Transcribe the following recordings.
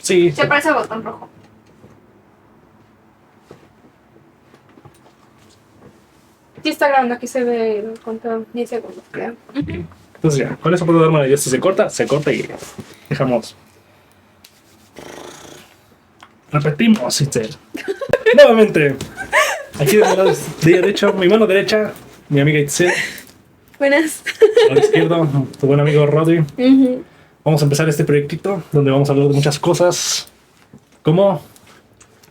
Sí. Se parece al botón rojo. Sí está grabando, aquí se ve el conteo 10 segundos, creo. Entonces ya, con eso puedo dar una idea. Si se corta y dejamos. Repetimos, Itzel. Nuevamente. Aquí de mi lado derecho, mi mano derecha, mi amiga Itzel. Buenas. A la izquierda, tu buen amigo Rodri. Vamos a empezar este proyectito donde vamos a hablar de muchas cosas. Como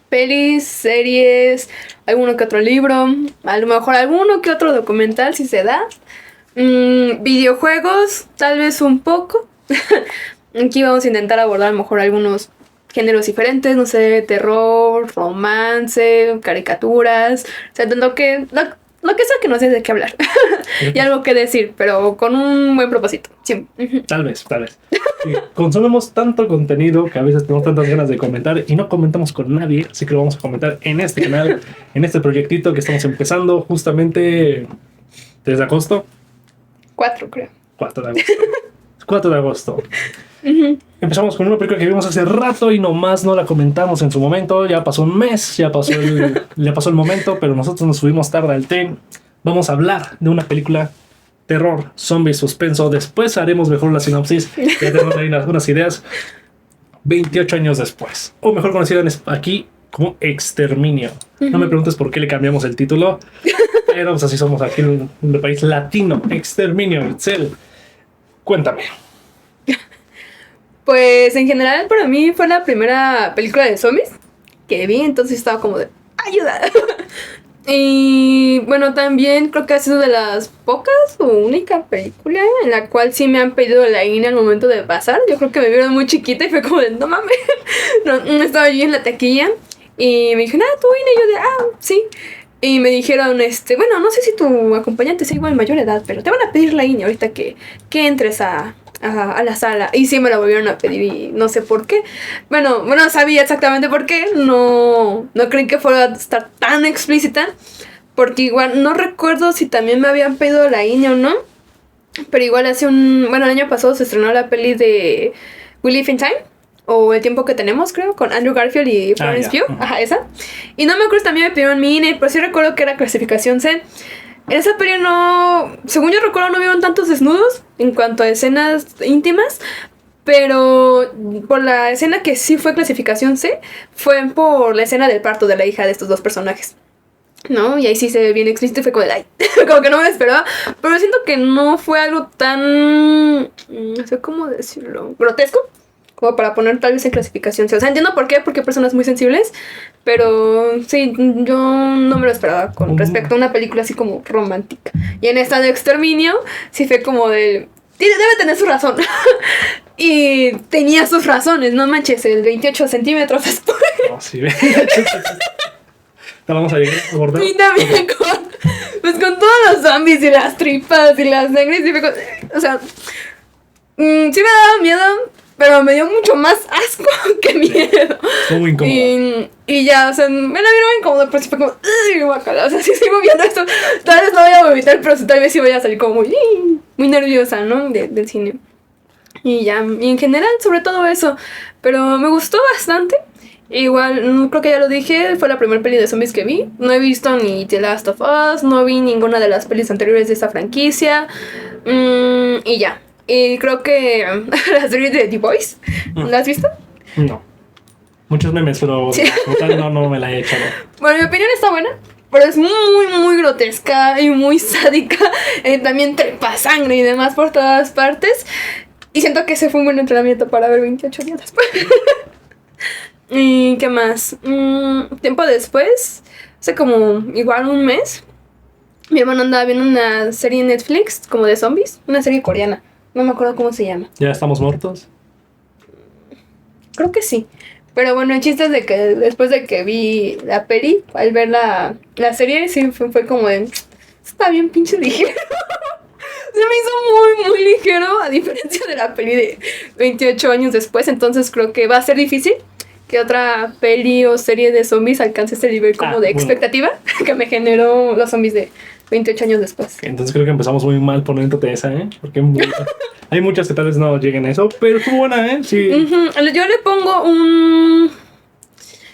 Pelis, series, alguno que otro libro, a lo mejor alguno que otro documental si se da. Videojuegos, tal vez un poco. Aquí vamos a intentar abordar a lo mejor algunos géneros diferentes, no sé, terror, romance, caricaturas, o sea, lo que sea que no sé de qué hablar y algo que decir, pero con un buen propósito. Sí. Tal vez. Y consumimos tanto contenido que a veces tenemos tantas ganas de comentar y no comentamos con nadie, así que lo vamos a comentar en este canal, en este proyectito que estamos empezando justamente desde agosto. 4, creo. 4 de agosto. 4 de agosto. Empezamos con una película que vimos hace rato y nomás no la comentamos en su momento. Ya pasó un mes, ya pasó el momento, pero nosotros nos subimos tarde al tren. Vamos a hablar de una película terror, zombie, suspenso. Después haremos mejor la sinopsis. Ya tenemos ahí algunas ideas. 28 años después, o mejor conocida aquí como Exterminio. No me preguntes por qué le cambiamos el título, pero pues así somos aquí en el país latino. Exterminio. Itzel, cuéntame. Pues en general para mí fue la primera película de zombies que vi, entonces estaba como de ¡ayuda! Y bueno, también creo que ha sido de las pocas o única película en la cual sí me han pedido la INE al momento de pasar. Yo creo que me vieron muy chiquita y fue como de no mames. No, estaba yo en la taquilla y me dijeron, tu INE, y yo de sí. Y me dijeron, bueno, no sé si tu acompañante sea igual mayor de edad, pero te van a pedir la INE ahorita que entres a la sala. Y sí me la volvieron a pedir y no sé por qué. Bueno, sabía exactamente por qué. No creí que fuera a estar tan explícita. Porque igual no recuerdo si también me habían pedido la INE o no. Pero igual el año pasado se estrenó la peli de We Live in Time. O El tiempo que tenemos, creo, con Andrew Garfield y Florence Pugh. Ajá, esa. Y no me acuerdo si también me pidieron mi INE, pero sí recuerdo que era clasificación C. En esa peli no, según yo recuerdo, no vieron tantos desnudos en cuanto a escenas íntimas, pero por la escena que sí fue clasificación C, fue por la escena del parto de la hija de estos dos personajes, ¿no? Y ahí sí se ve bien explícito y fue como de, como que no me lo esperaba, pero siento que no fue algo tan, no sé cómo decirlo, grotesco, como para poner tal vez en clasificación C. O sea, entiendo por qué, porque hay personas muy sensibles, pero sí, yo no me lo esperaba con respecto a una película así como romántica. Y en esta de Exterminio, sí fue como de... Debe tener su razón. Y tenía sus razones, no manches, el 28 centímetros después. No, sí, vamos a llegar a abordar. Y también con todos los zombies y las tripas y las sangres. O sea, sí me daba miedo, pero me dio mucho más asco que miedo. Fue muy incómodo. Y ya, o sea, me la vieron incómodo, pero sí fue como, ¡uy, guacala! O sea, si sigo viendo esto, tal vez no voy a vomitar, pero tal vez sí voy a salir como muy nerviosa, ¿no? Del cine. Y ya, y en general, sobre todo eso. Pero me gustó bastante. Igual, creo que ya lo dije, fue la primera peli de zombies que vi. No he visto ni The Last of Us, no vi ninguna de las pelis anteriores de esta franquicia. Y ya. Y creo que la serie de The Boys, ¿la has visto? No. Muchos memes, pero sí. Como tal no me la he echado. Bueno, mi opinión está buena, pero es muy grotesca y muy sádica. También trepa sangre y demás por todas partes. Y siento que ese fue un buen entrenamiento para ver 28 días después. ¿Y qué más? Tiempo después, hace como igual un mes, mi hermano andaba viendo una serie en Netflix como de zombies, una serie coreana. No me acuerdo cómo se llama. ¿Ya estamos muertos? Creo que sí. Pero bueno, el chiste es de que después de que vi la peli, al ver la serie, sí fue como de... Está bien pinche ligero. Se me hizo muy ligero, a diferencia de la peli de 28 años después. Entonces creo que va a ser difícil que otra peli o serie de zombies alcance ese nivel como de expectativa que me generó los zombies de 28 años después. Entonces creo que empezamos muy mal poniéndote esa, ¿eh? Porque hay muchas que tal vez no lleguen a eso, pero estuvo buena, ¿eh? Sí. Yo le pongo un...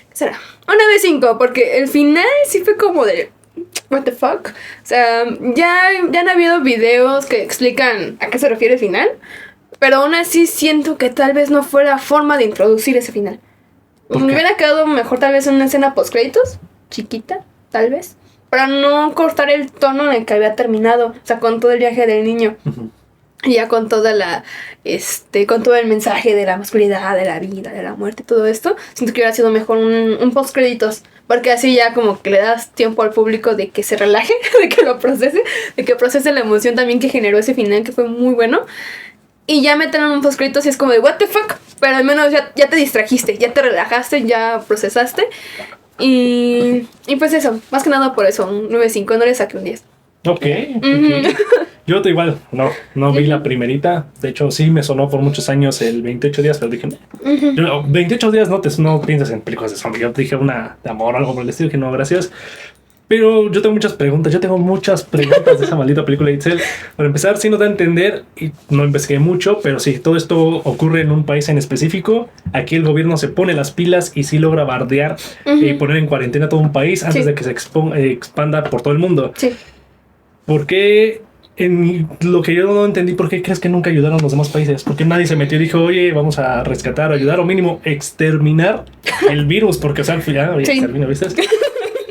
¿Qué será? Una de 5, porque el final sí fue como de... What the fuck? O sea, ya han habido videos que explican a qué se refiere el final, pero aún así siento que tal vez no fuera forma de introducir ese final. Me hubiera quedado mejor tal vez en una escena post-créditos, chiquita, tal vez, para no cortar el tono en el que había terminado, o sea, con todo el viaje del niño. Y ya con toda la, con todo el mensaje de la masculinidad, de la vida, de la muerte y todo esto, siento que hubiera sido mejor un post-créditos, porque así ya como que le das tiempo al público de que se relaje, de que lo procese, de que procese la emoción también que generó ese final, que fue muy bueno. Y ya meten en un post-créditos y es como de what the fuck, pero al menos ya te distrajiste, ya te relajaste, ya procesaste. Y pues eso, más que nada por eso, un 9.5, no le saqué un 10. Ok. Yo igual, no vi la primerita. De hecho, sí me sonó por muchos años el 28 días, pero dije, 28 días no piensas en películas de zombies. Yo dije una de amor o algo por el estilo, que no, gracias. Pero yo tengo muchas preguntas de esa maldita película Itzel. Para empezar, sí nos da a entender, y no investigué mucho, pero sí, todo esto ocurre en un país en específico. Aquí el gobierno se pone las pilas y sí logra bardear y poner en cuarentena todo un país antes de que se expanda por todo el mundo. Sí. ¿Por qué? En lo que yo no entendí, ¿por qué crees que nunca ayudaron los demás países? ¿Por qué nadie se metió y dijo, oye, vamos a rescatar, ayudar o mínimo exterminar el virus? Porque, o sea, ya, extermina, ¿viste?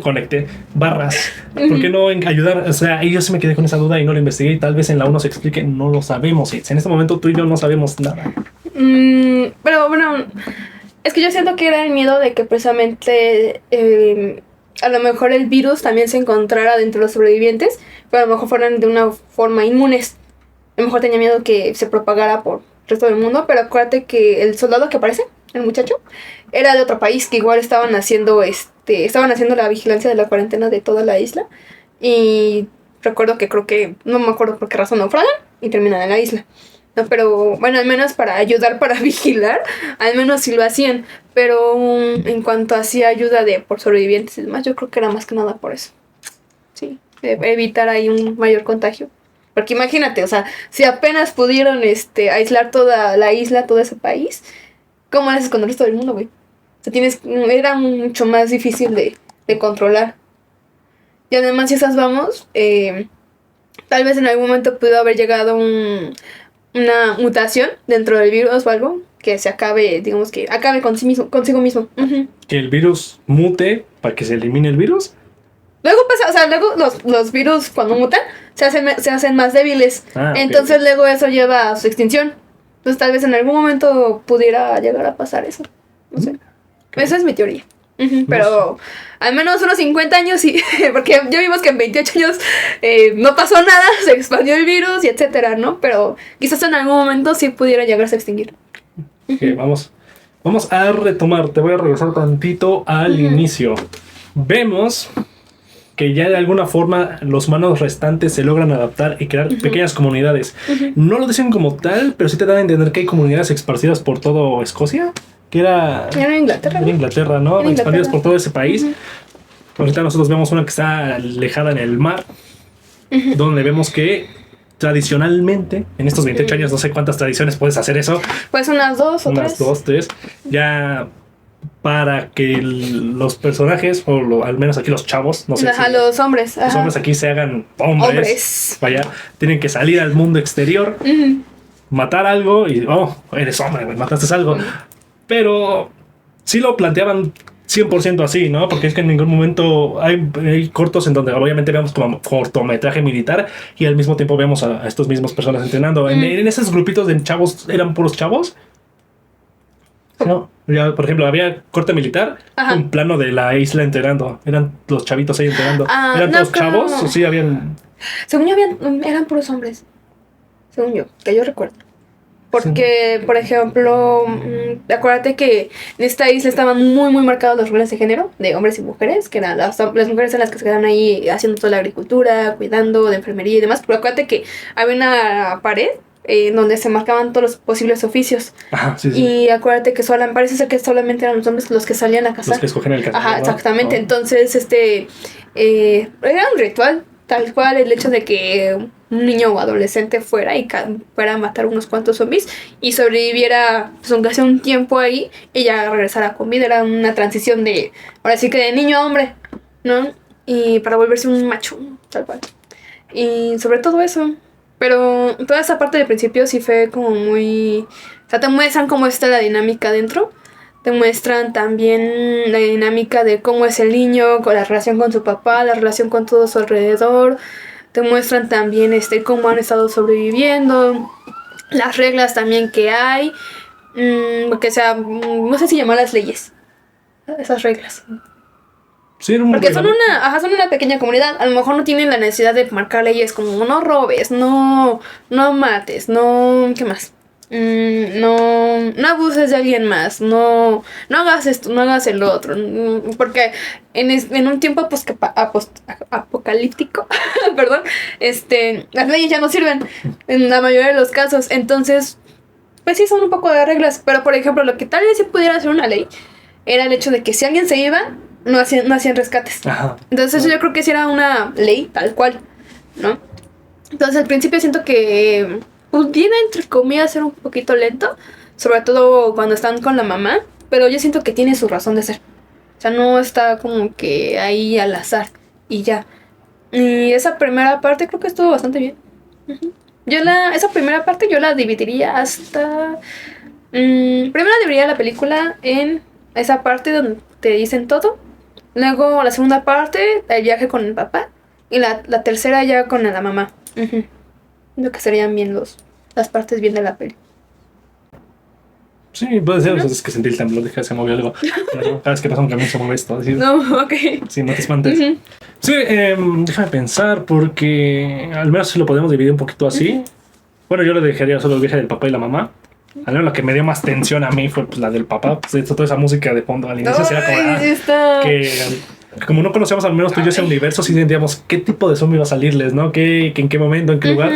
Conecté barras. ¿Por qué no ayudar? O sea, yo sí me quedé con esa duda y no lo investigué. Y tal vez en la 1 se explique, no lo sabemos. En este momento tú y yo no sabemos nada. Pero bueno, es que yo siento que era el miedo de que precisamente a lo mejor el virus también se encontrara dentro de los sobrevivientes, pero a lo mejor fueran de una forma inmunes. A lo mejor tenía miedo que se propagara por el resto del mundo, pero acuérdate que el soldado que aparece, el muchacho, era de otro país, que igual estaban haciendo la vigilancia de la cuarentena de toda la isla. Y recuerdo que no me acuerdo por qué razón naufragan y terminan en la isla. No, pero bueno, al menos para ayudar, para vigilar, al menos sí lo hacían. Pero en cuanto hacía ayuda por sobrevivientes y demás, yo creo que era más que nada por eso. Sí, evitar ahí un mayor contagio. Porque imagínate, o sea, si apenas pudieron aislar toda la isla, todo ese país, ¿cómo lo haces con el resto del mundo, güey? O sea, era mucho más difícil de controlar. Y además, si esas vamos, tal vez en algún momento pudo haber llegado una mutación dentro del virus o algo que se acabe, digamos que acabe consigo mismo. Que el virus mute para que se elimine el virus. Luego pasa, o sea, luego los virus cuando mutan se hacen más débiles. Entonces luego eso lleva a su extinción. Entonces tal vez en algún momento pudiera llegar a pasar eso. No sé. Esa es mi teoría. Pero al menos unos 50 años sí, porque ya vimos que en 28 años no pasó nada, se expandió el virus y etcétera, ¿no? Pero quizás en algún momento sí pudiera llegarse a extinguir. Okay, vamos a retomar, te voy a regresar tantito al inicio. Vemos que ya de alguna forma los humanos restantes se logran adaptar y crear pequeñas comunidades. No lo dicen como tal, pero sí te dan a entender que hay comunidades esparcidas por todo Escocia. Que era Inglaterra. Era Inglaterra, ¿no? Expandidas por todo ese país. Ahorita nosotros vemos una que está alejada en el mar, donde vemos que tradicionalmente, en estos 28 años, no sé cuántas tradiciones puedes hacer eso. Pues unas 2 o 3. Unas 2, 3. Ya para que los personajes, o al menos aquí los chavos, no sé. Los hombres. Los hombres aquí se hagan hombres. Vaya, tienen que salir al mundo exterior, matar algo y, eres hombre, mataste algo. Pero sí lo planteaban 100% así, ¿no? Porque es que en ningún momento hay cortos en donde obviamente vemos como cortometraje militar y al mismo tiempo vemos a estos mismos personas entrenando. En esos grupitos de chavos, ¿eran puros chavos? No. Ya, por ejemplo, había corte militar, un plano de la isla entrenando. Eran los chavitos ahí entrenando. ¿Eran todos chavos? ¿O sí habían...? Según yo, eran puros hombres. Según yo, que yo recuerdo. Porque, por ejemplo, acuérdate que en esta isla estaban muy, muy marcados los roles de género, de hombres y mujeres, que eran las mujeres en las que se quedaban ahí haciendo toda la agricultura, cuidando de enfermería y demás. Pero acuérdate que había una pared donde se marcaban todos los posibles oficios. Y acuérdate que parece ser que solamente eran los hombres los que salían a cazar. Los que escogen el cazador. Exactamente. Entonces, era un ritual. tal cual el hecho de que un niño o adolescente fuera fuera a matar unos cuantos zombies y sobreviviera, pues aunque sea un tiempo ahí, y ya regresara con vida. Era una transición de, ahora sí que de niño a hombre, ¿no? Y para volverse un macho, tal cual. Y sobre todo eso. Pero toda esa parte del principio sí fue como muy... O sea, te muestran cómo está la dinámica dentro. Te muestran también la dinámica de cómo es el niño, con la relación con su papá, la relación con todo su alrededor. Te muestran también cómo han estado sobreviviendo, las reglas también que hay. Porque, o sea, no sé si llamar las leyes, esas reglas. Sí, porque son una pequeña comunidad. A lo mejor no tienen la necesidad de marcar leyes como no robes, no mates, no... ¿Qué más? No abuses de alguien más, no hagas esto, no hagas el otro, porque en un tiempo apocalíptico, perdón, las leyes ya no sirven en la mayoría de los casos. Entonces, pues sí son un poco de reglas, pero por ejemplo lo que tal vez sí pudiera ser una ley era el hecho de que si alguien se iba, no hacían rescates. Ajá. Entonces yo creo que sí era una ley tal cual, ¿no? Entonces al principio siento que pudiera, entre comillas, ser un poquito lento, sobre todo cuando están con la mamá, pero yo siento que tiene su razón de ser. O sea, no está como que ahí al azar y ya. Y esa primera parte creo que estuvo bastante bien. Uh-huh. Esa primera parte yo la dividiría hasta... primero dividiría la película en esa parte donde te dicen todo. Luego la segunda parte, el viaje con el papá. Y la tercera ya con la mamá. Uh-huh. Lo que serían bien las partes bien de la peli. Sí, puede ser. Uh-huh. Es que sentí el temblor, dije, se movió algo. Pero cada vez que pasa un camión se mueve esto. Así, no, ok. Sí, no te espantes. Uh-huh. Sí, déjame pensar, porque al menos si lo podemos dividir un poquito así. Uh-huh. Bueno, yo le dejaría solo el viaje del papá y la mamá. Al menos la que me dio más tensión a mí fue pues, la del papá. Pues, toda esa música de fondo al inicio. Era como, como no conocíamos al menos tú y yo ese universo, sí sentíamos qué tipo de zombie iba a salirles, ¿no? En qué momento, en qué lugar.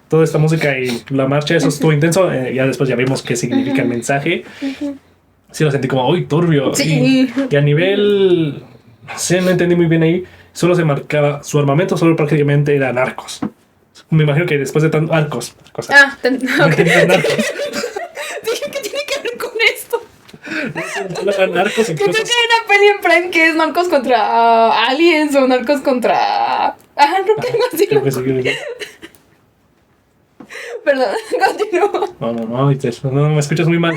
Toda esta música y la marcha, eso estuvo intenso. Ya después ya vimos qué significa el mensaje. Sí lo sentí como, uy, turbio. Sí. Y a nivel... No sé, no entendí muy bien ahí. Solo se marcaba... Su armamento solo prácticamente eran arcos. Me imagino que después de tantos... Arcos. Okay. Narcos. Dije, ¿qué tiene que ver con esto? Narcos, creo que hay una peli en Prime que es narcos contra aliens o narcos contra... creo que algo así. Creo que sí. Perdón, continúo. No, me escuchas muy mal.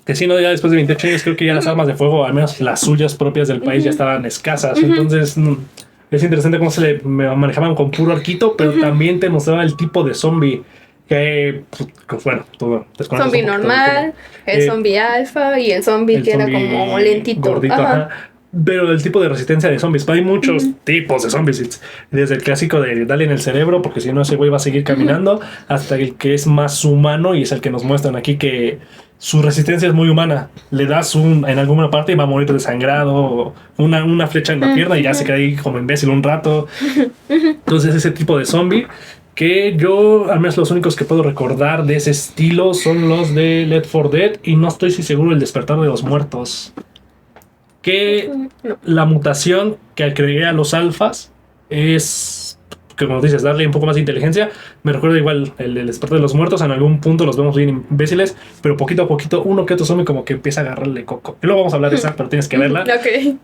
Que sí, no, ya después de 28 años creo que ya las armas de fuego, al menos las suyas propias del país, ya estaban escasas. Entonces es interesante cómo se le manejaban con puro arquito, pero también te mostraba el tipo de zombie. Que, pues, bueno, todo zombie normal, el zombie alfa y el zombie que era como lentito. Gordito, ajá. Pero el tipo de resistencia de zombies. Hay muchos tipos de zombies. Desde el clásico de darle en el cerebro, porque si no ese güey va a seguir caminando, hasta el que es más humano y es el que nos muestran aquí que su resistencia es muy humana. Le das en alguna parte y va a morir desangrado, una flecha en la pierna y ya se queda ahí como imbécil un rato. Entonces ese tipo de zombie, que yo, al menos los únicos que puedo recordar de ese estilo son los de Left 4 Dead y no estoy si seguro el despertar de los muertos. Que la mutación que agregué a los alfas es, como dices, darle un poco más de inteligencia. Me recuerda igual el despertar de los muertos. En algún punto los vemos bien imbéciles, pero poquito a poquito uno que otro zombie como que empieza a agarrarle coco. Y luego vamos a hablar de esa, pero tienes que verla. Okay.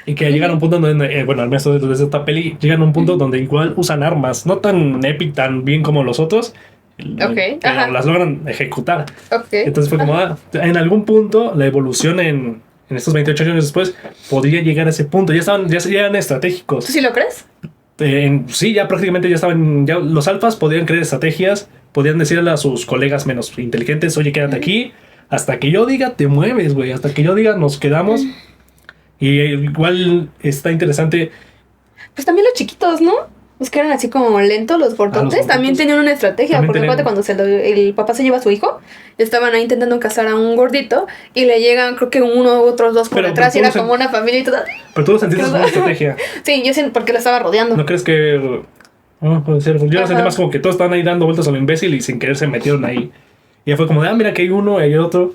Y que llegan a un punto donde, bueno, al menos desde esta peli, llegan a un punto donde igual usan armas, no tan épico, tan bien como los otros, pero las logran ejecutar. Entonces fue como, en algún punto la evolución en estos 28 años después podría llegar a ese punto. Ya eran estratégicos. ¿Tú sí lo crees? Sí, ya prácticamente ya estaban. Ya los alfas podían crear estrategias, podían decirle a sus colegas menos inteligentes, oye, quédate aquí, hasta que yo diga te mueves, güey, hasta que yo diga nos quedamos. Y igual está interesante. Pues también los chiquitos, ¿no? Los que eran así como lentos, los gordotes, también tenían una estrategia. Porque aparte cuando el papá se lleva a su hijo, estaban ahí intentando cazar a un gordito y le llegan, creo que uno u otros dos por detrás y era como una familia y todo. Pero tú lo sentiste como una estrategia. Sí, yo siento porque lo estaba rodeando. ¿No crees que...? Puede ser. Yo lo sentí más como que todos estaban ahí dando vueltas a lo imbécil y sin querer se metieron ahí. Y ya fue como de, mira que hay uno y hay otro.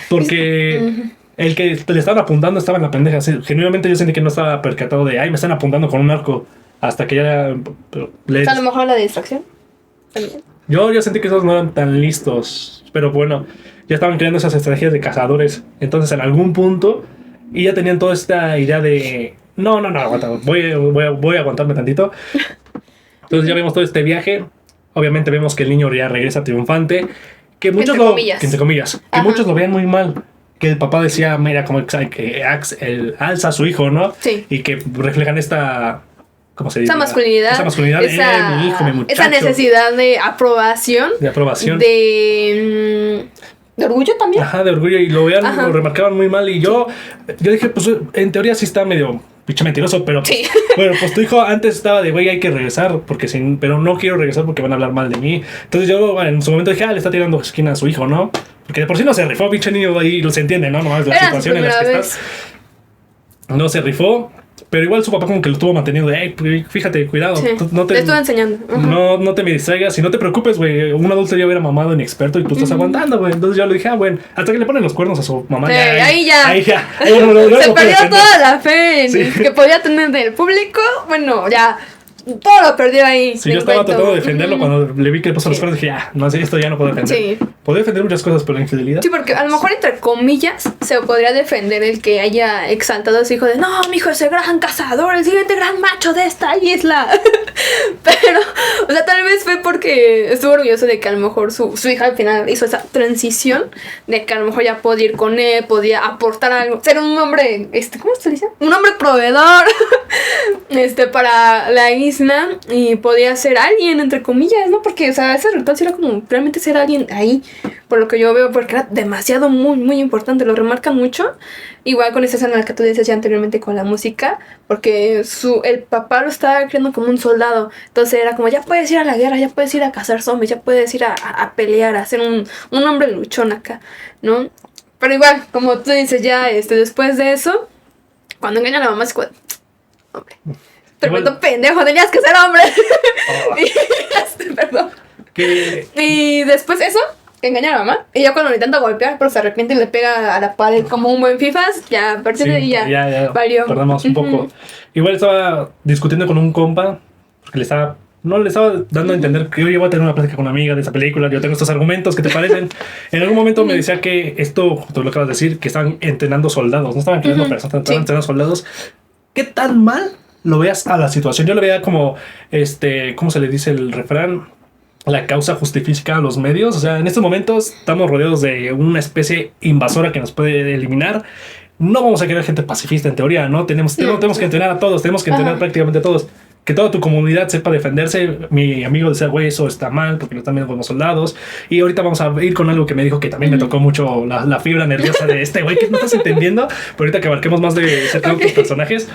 Porque... El que le estaban apuntando estaba en la pendeja. Genuinamente yo sentí que no estaba percatado de, me están apuntando con un arco. hasta que ya O sea, a lo mejor la distracción también. yo sentí que esos no eran tan listos, pero bueno, ya estaban creando esas estrategias de cazadores. Entonces, en algún punto, y ya tenían toda esta idea de, no, aguanta, voy a aguantarme tantito. Entonces ya vemos todo este viaje. Obviamente vemos que el niño ya regresa triunfante. Que muchos entre comillas, que muchos lo veían muy mal. Que el papá decía, mira, como que alza a su hijo, ¿no? Sí. Y que reflejan esta... ¿Cómo se dice? Esa masculinidad. Mi hijo, mi muchacho. Esa necesidad de aprobación. De aprobación. De orgullo también. Ajá, de orgullo. Y lo remarcaban muy mal. Y yo dije, pues en teoría sí está medio pinche mentiroso, pero sí. Bueno, pues tu hijo antes estaba de, güey, hay que regresar, pero no quiero regresar porque van a hablar mal de mí. Entonces yo, bueno, en su momento dije, le está tirando esquina a su hijo, ¿no? Porque de por sí no se rifó, pinche niño, ahí se entiende, ¿no? Nomás la situación en la que estás. No se rifó. Pero igual su papá como que lo estuvo manteniendo de, fíjate, cuidado. Sí. Te estuvo enseñando. No te me distraigas y no te preocupes, güey. Un adulto ya hubiera mamado inexperto y tú estás aguantando, güey. Entonces yo le dije, bueno, hasta que le ponen los cuernos a su mamá. Sí, ahí ya. Se perdió toda la fe que podía tener del público. Bueno, ya. Todo lo perdió ahí. Sí, yo estaba tratando de defenderlo cuando le vi que le puso los cuernos. Dije, no sé, esto ya no puedo defender. Sí. Podría defender muchas cosas, pero la infidelidad. Sí, porque a lo mejor, entre comillas, se podría defender el que haya exaltado a su hijo de, no, mi hijo es el gran cazador, el siguiente gran macho de esta isla. Pero, o sea, tal vez fue porque estuvo orgulloso de que a lo mejor su hija al final hizo esa transición, de que a lo mejor ya podía ir con él, podía aportar algo, ser un hombre, ¿cómo se dice? Un hombre proveedor, para la isla. Y podía ser alguien, entre comillas, ¿no? Porque, o sea, ese ritual sí era como realmente ser alguien ahí, por lo que yo veo, porque era demasiado, muy, muy importante, lo remarcan mucho. Igual con esa escena en la que tú decías ya anteriormente con la música, porque el papá lo estaba creando como un soldado, entonces era como, ya puedes ir a la guerra, ya puedes ir a cazar zombies, ya puedes ir a pelear, a ser un hombre luchón acá, ¿no? Pero igual, como tú dices, ya después de eso, cuando engaña a la mamá es como, hombre, tremendo pendejo, tenías que ser hombre. Perdón. Y después eso, que engaña a la mamá. Y ya cuando le intenta golpear, pero se arrepiente y le pega a la pared como un buen fifas, ya a partir de ahí ya valió. Perdamos un poco. Igual estaba discutiendo con un compa, porque no le estaba dando a entender que yo iba a tener una plática con una amiga de esa película, yo tengo estos argumentos, ¿qué te parecen? En algún momento me decía que esto, tú lo acabas de decir, que estaban entrenando soldados, no estaban creando personas, estaban entrenando soldados. ¿Qué tan mal lo veas a la situación? Yo lo veía como, ¿cómo se le dice el refrán? La causa justifica a los medios. O sea, en estos momentos estamos rodeados de una especie invasora que nos puede eliminar. No vamos a querer gente pacifista en teoría, ¿no? Tenemos que entrenar a todos, tenemos que entrenar prácticamente a todos. Que toda tu comunidad sepa defenderse. Mi amigo decía, güey, eso está mal porque lo están viendo como soldados. Y ahorita vamos a ir con algo que me dijo que también me tocó mucho la fibra nerviosa de güey, que no estás entendiendo. Pero ahorita que abarquemos más de cerca de tus personajes.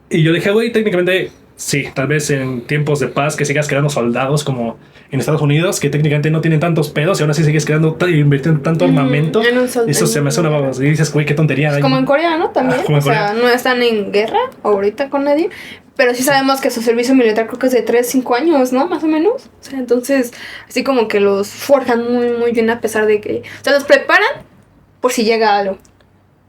Y yo dije, güey, técnicamente, sí, tal vez en tiempos de paz que sigas creando soldados como en Estados Unidos, que técnicamente no tienen tantos pedos y aún así sigues invirtiendo tanto armamento. Eso se me hace una babos. Y dices, güey, qué tontería. Como en Corea, ¿no? También. O sea, no están en guerra ahorita con nadie, pero sí sabemos que su servicio militar creo que es de 3-5 años, ¿no? Más o menos. O sea, entonces, así como que los forjan muy, muy bien a pesar de que... O sea, los preparan por si llega algo.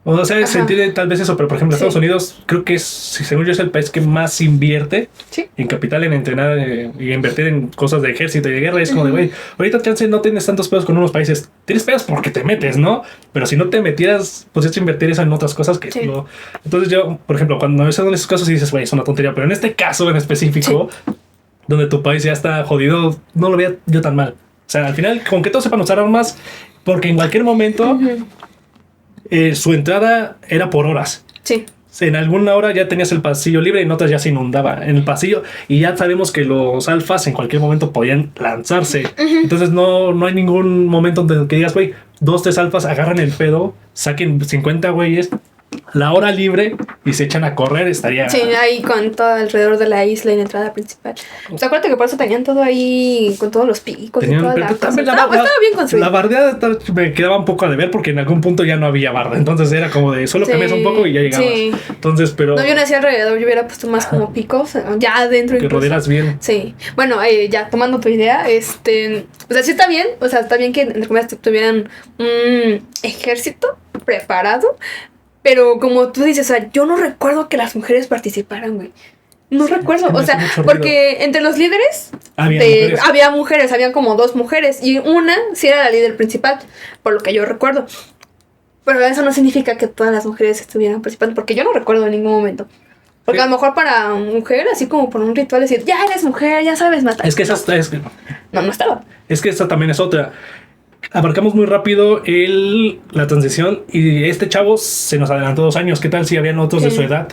O sea, se entiende tal vez eso, pero por ejemplo, Estados Unidos creo que según yo es el país que más invierte en capital, en entrenar y invertir en cosas de ejército y de guerra. Es como de, güey, ahorita chance no tienes tantos pedos con unos países. Tienes pedos porque te metes, ¿no? Pero si no te metieras, podrías invertir eso en otras cosas que no. Entonces yo, por ejemplo, cuando ves en esos casos y dices, güey, es una tontería, pero en este caso en específico, donde tu país ya está jodido, no lo veía yo tan mal. O sea, al final, con que todos sepan usar armas, porque en cualquier momento... su entrada era por horas. Sí. En alguna hora ya tenías el pasillo libre y en otras ya se inundaba en el pasillo. Y ya sabemos que los alfas en cualquier momento podían lanzarse. Entonces no hay ningún momento donde que digas, güey, 2-3 alfas agarran el pedo, saquen 50 güeyes, la hora libre y se echan a correr. Estaría... Sí, ahí con todo alrededor de la isla y la entrada principal. O sea, acuérdate que por eso tenían todo ahí con todos los picos y toda la cosa. Estaba bien construido. La bardeada me quedaba un poco a deber porque en algún punto ya no había barda. Entonces era como de solo cambias un poco y ya llegabas. Sí. Entonces, pero... No, yo no hacía alrededor, yo hubiera puesto más como picos, ya adentro. Que rodearas bien. Sí. Bueno, ya tomando tu idea, o sea, sí está bien. O sea, está bien que entre comillas tuvieran un ejército preparado. Pero como tú dices, o sea, yo no recuerdo que las mujeres participaran, güey. No recuerdo, es que me o hace sea, mucho ruido. porque entre los líderes Había mujeres. mujeres, habían como 2 mujeres y una sí era la líder principal, por lo que yo recuerdo. Pero eso no significa que todas las mujeres estuvieran participando, porque yo no recuerdo en ningún momento. Porque Sí. a lo mejor para mujer, así como por un ritual, decir, ya eres mujer, ya sabes matar. Es que esa No estaba. es que esta también es otra. Abarcamos muy rápido la transición y este chavo se nos adelantó 2 años. ¿Qué tal si habían otros de Sí. su edad?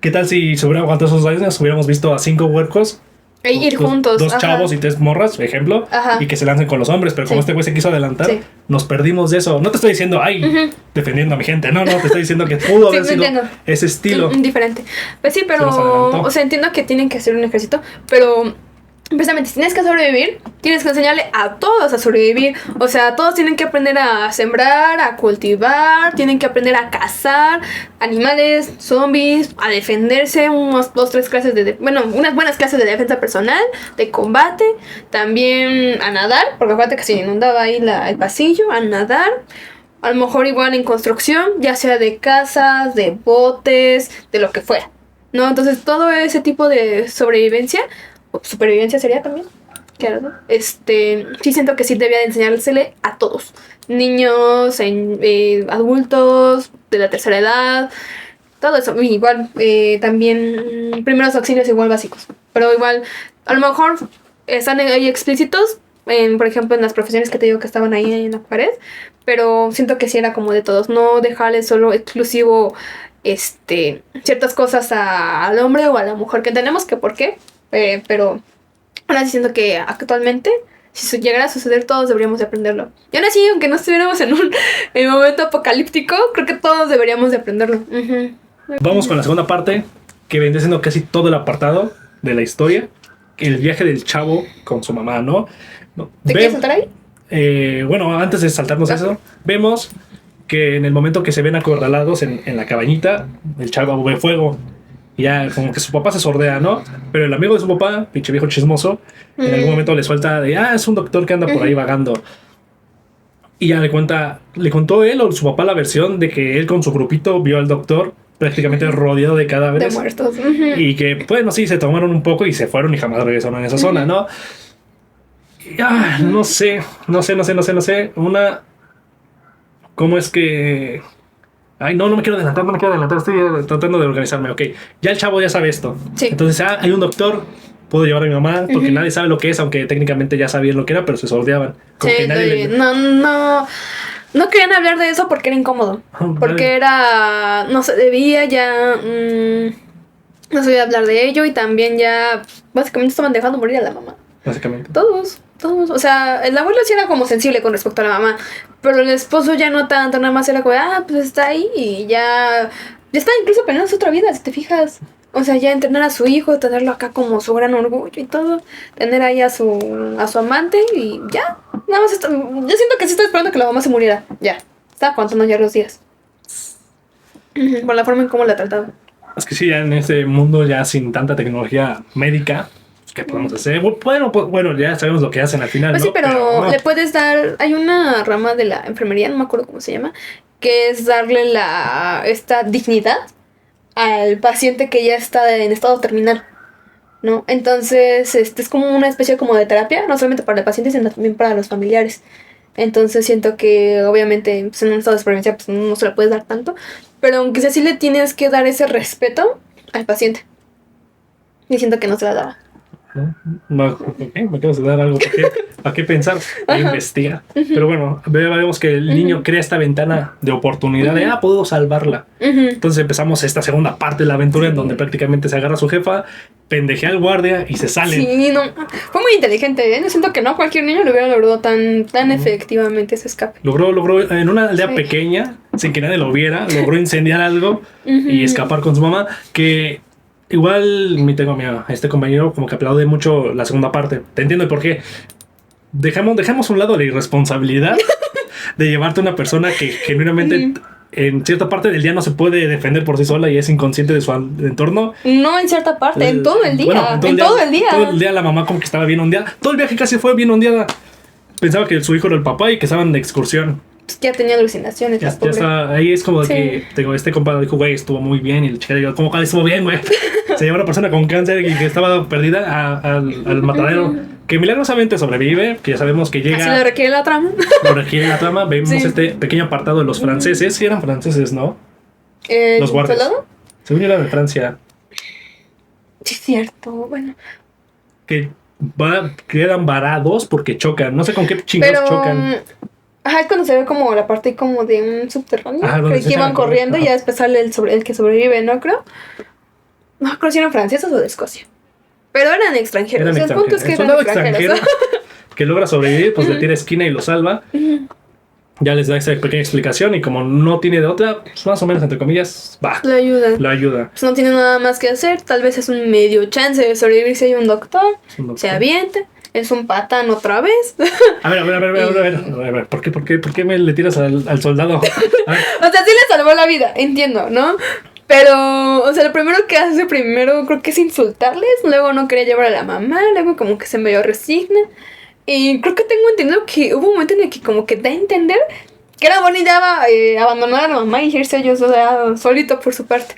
¿Qué tal si se hubieran aguantado esos 2 años? Hubiéramos visto a 5 huercos. E ir dos- juntos. Dos ajá. chavos y 3 morras, ejemplo. Ajá. Y que se lancen con los hombres. Pero como Sí. este güey se quiso adelantar, Sí. nos perdimos de eso. No te estoy diciendo, ay, defendiendo a mi gente. No, te estoy diciendo que pudo Sí, haber no sido entiendo. ese estilo. Diferente. Pues sí, Se nos pero. adelantó. O sea, entiendo que tienen que hacer un ejército, pero. Precisamente, si tienes que sobrevivir, tienes que enseñarle a todos a sobrevivir. O sea, todos tienen que aprender a sembrar, a cultivar, tienen que aprender a cazar animales, zombies, a defenderse, unas 2-3 clases unas buenas clases de defensa personal, de combate, también a nadar, porque acuérdate que se inundaba ahí el pasillo, a nadar. A lo mejor igual en construcción, ya sea de casas, de botes, de lo que fuera, ¿no? Entonces todo ese tipo de sobrevivencia, o supervivencia sería también, claro, ¿no? Sí siento que sí debía de enseñársele a todos. Niños, adultos, de la tercera edad, todo eso. Y igual, también primeros auxilios igual básicos. Pero igual, a lo mejor están ahí explícitos, por ejemplo, en las profesiones que te digo que estaban ahí en la pared. Pero siento que sí era como de todos. No dejarle solo exclusivo ciertas cosas al hombre o a la mujer. Que entendemos que por qué. Pero ahora sí siento que actualmente, si llegara a suceder, todos deberíamos de aprenderlo. Y aún así, aunque no estuviéramos en un momento apocalíptico, creo que todos deberíamos de aprenderlo. Ujú. Vamos con la segunda parte, que vendría siendo casi todo el apartado de la historia. El viaje del chavo con su mamá, ¿no? ¿Te quieres saltar ahí? Bueno, antes de saltarnos eso, vemos que en el momento que se ven acorralados en la cabañita, el chavo ve fuego. Y ya como que su papá se sordea, ¿no? Pero el amigo de su papá, pinche viejo chismoso, en algún momento le suelta de, es un doctor que anda por ahí vagando. Y ya le contó él o su papá la versión de que él con su grupito vio al doctor prácticamente rodeado de cadáveres. De muertos. Y que, bueno, sí, se tomaron un poco y se fueron y jamás regresaron en esa zona, ¿no? Y, no sé. ¿Cómo es que...? Ay, no me quiero adelantar, estoy tratando de organizarme, ok. Ya el chavo ya sabe esto. Sí. Entonces, hay un doctor, puedo llevar a mi mamá, porque nadie sabe lo que es, aunque técnicamente ya sabían lo que era, pero se sordeaban. Como Sí, que nadie no querían hablar de eso porque era incómodo. Porque era... No se debía ya... no se debía hablar de ello y también ya... Básicamente estaban dejando morir a la mamá. Básicamente. Todos. O sea, el abuelo sí era como sensible con respecto a la mamá. Pero el esposo ya no tanto, nada más era como, pues está ahí y ya está incluso planeando su otra vida, si te fijas. O sea, ya entrenar a su hijo, tenerlo acá como su gran orgullo y todo. Tener ahí a su amante y ya. Nada más, yo siento que sí estoy esperando que la mamá se muriera. Ya. Estaba contando ya los días. Por la forma en cómo la trataba. Es que sí, ya en este mundo ya sin tanta tecnología médica, ¿qué podemos hacer? Bueno, ya sabemos lo que hacen al final, Pues ¿no? sí, pero no. le puedes dar... Hay una rama de la enfermería, no me acuerdo cómo se llama, que es darle esta dignidad al paciente que ya está en estado terminal, ¿no? Entonces, es como una especie como de terapia, no solamente para el paciente, sino también para los familiares. Entonces siento que obviamente pues, en un estado de supervivencia pues, no se le puedes dar tanto, pero aunque sea sí le tienes que dar ese respeto al paciente. Y siento que no se la daba. Me acabas de dar algo para qué pensar, para investigar. Pero bueno, vemos que el niño crea esta ventana de oportunidad de, puedo salvarla. Entonces empezamos esta segunda parte de la aventura en donde prácticamente se agarra a su jefa, pendejea al guardia y se sale. Sí, no, fue muy inteligente, ¿eh? Yo siento que no cualquier niño lo hubiera logrado tan efectivamente ese escape. Logró en una aldea pequeña, sin que nadie lo viera, logró incendiar algo y escapar con su mamá, que... Igual tengo a este compañero como que aplaude mucho la segunda parte. Te entiendo el por qué. Dejamos a un lado la irresponsabilidad de llevarte a una persona que genuinamente en cierta parte del día no se puede defender por sí sola y es inconsciente de su entorno. No en cierta parte, en todo el día. Bueno, todo el día. Todo el día la mamá como que estaba bien ondeada. Todo el viaje casi fue bien ondeada. Pensaba que su hijo era el papá y que estaban de excursión. pues, ya tenía alucinaciones. Ya está, ahí es como de Sí. que tengo este compadre dijo, güey, estuvo muy bien. Y el chica dijo, ¿cómo cuál estuvo bien, güey? Se llevó una persona con cáncer y que estaba perdida al matadero. Que milagrosamente sobrevive, que ya sabemos que llega. Así lo requiere la trama. Lo requiere la trama. Vemos Sí. este pequeño apartado de los franceses. Sí, eran franceses, ¿no? Los guardias. ¿Soldado? Según yo era de Francia. Sí, es cierto. Bueno. Que quedan varados porque chocan. No sé con qué chingados Pero. chocan. Ajá, es cuando se ve como la parte como de un subterráneo. Ajá, donde que se iban echan a correr, corriendo y ajá. ya después sale el que sobrevive, ¿no? Creo. No creo si eran franceses o de Escocia. Pero eran extranjeros. Eran O sea, el punto es que extranjeros. El eran soldado extranjeros. extranjero que logra sobrevivir, pues le tira esquina y lo salva. Ya les da esa pequeña explicación y como no tiene de otra, pues más o menos entre comillas, va, Le ayuda. lo ayuda. Pues no tiene nada más que hacer. Tal vez es un medio chance de sobrevivir si hay un doctor. Es un doctor. Se avienta. Es un patán otra vez. A ver, ¿por qué me le tiras al soldado? A ver, O sea, sí le salvó la vida, entiendo, ¿no? Pero, o sea, lo primero que hace primero creo que es insultarles. Luego no quería llevar a la mamá. Luego como que se medio resigna. Y creo que tengo entendido que hubo un momento en el que como que da a entender que era buena idea abandonar a la mamá y irse ellos, o sea, solito por su parte,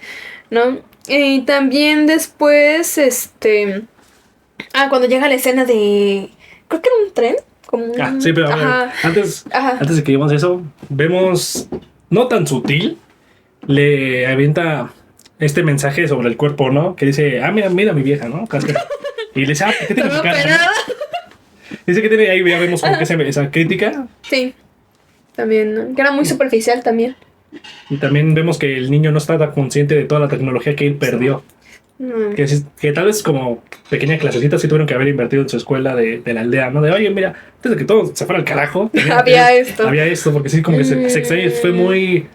¿no? Y también después, cuando llega la escena de... Creo que era un tren. Como un... sí, pero a ver, Ajá. antes Ajá. de que lleguemos a eso, vemos, no tan sutil, le avienta este mensaje sobre el cuerpo, ¿no? Que dice, mira mi vieja, ¿no? Y le dice, ¿qué tiene Estaba su cara? operada. Dice que tiene, ahí ya vemos como que esa crítica. Sí, también, ¿no? Que era muy superficial también. Y también vemos que el niño no está tan consciente de toda la tecnología que él perdió. Mm. Que tal vez como pequeña clasecita sí tuvieron que haber invertido en su escuela de la aldea, ¿no? De, oye, mira, antes de que todo se fuera al carajo. Había esto. Había esto, porque sí, como que se extraña. Fue muy,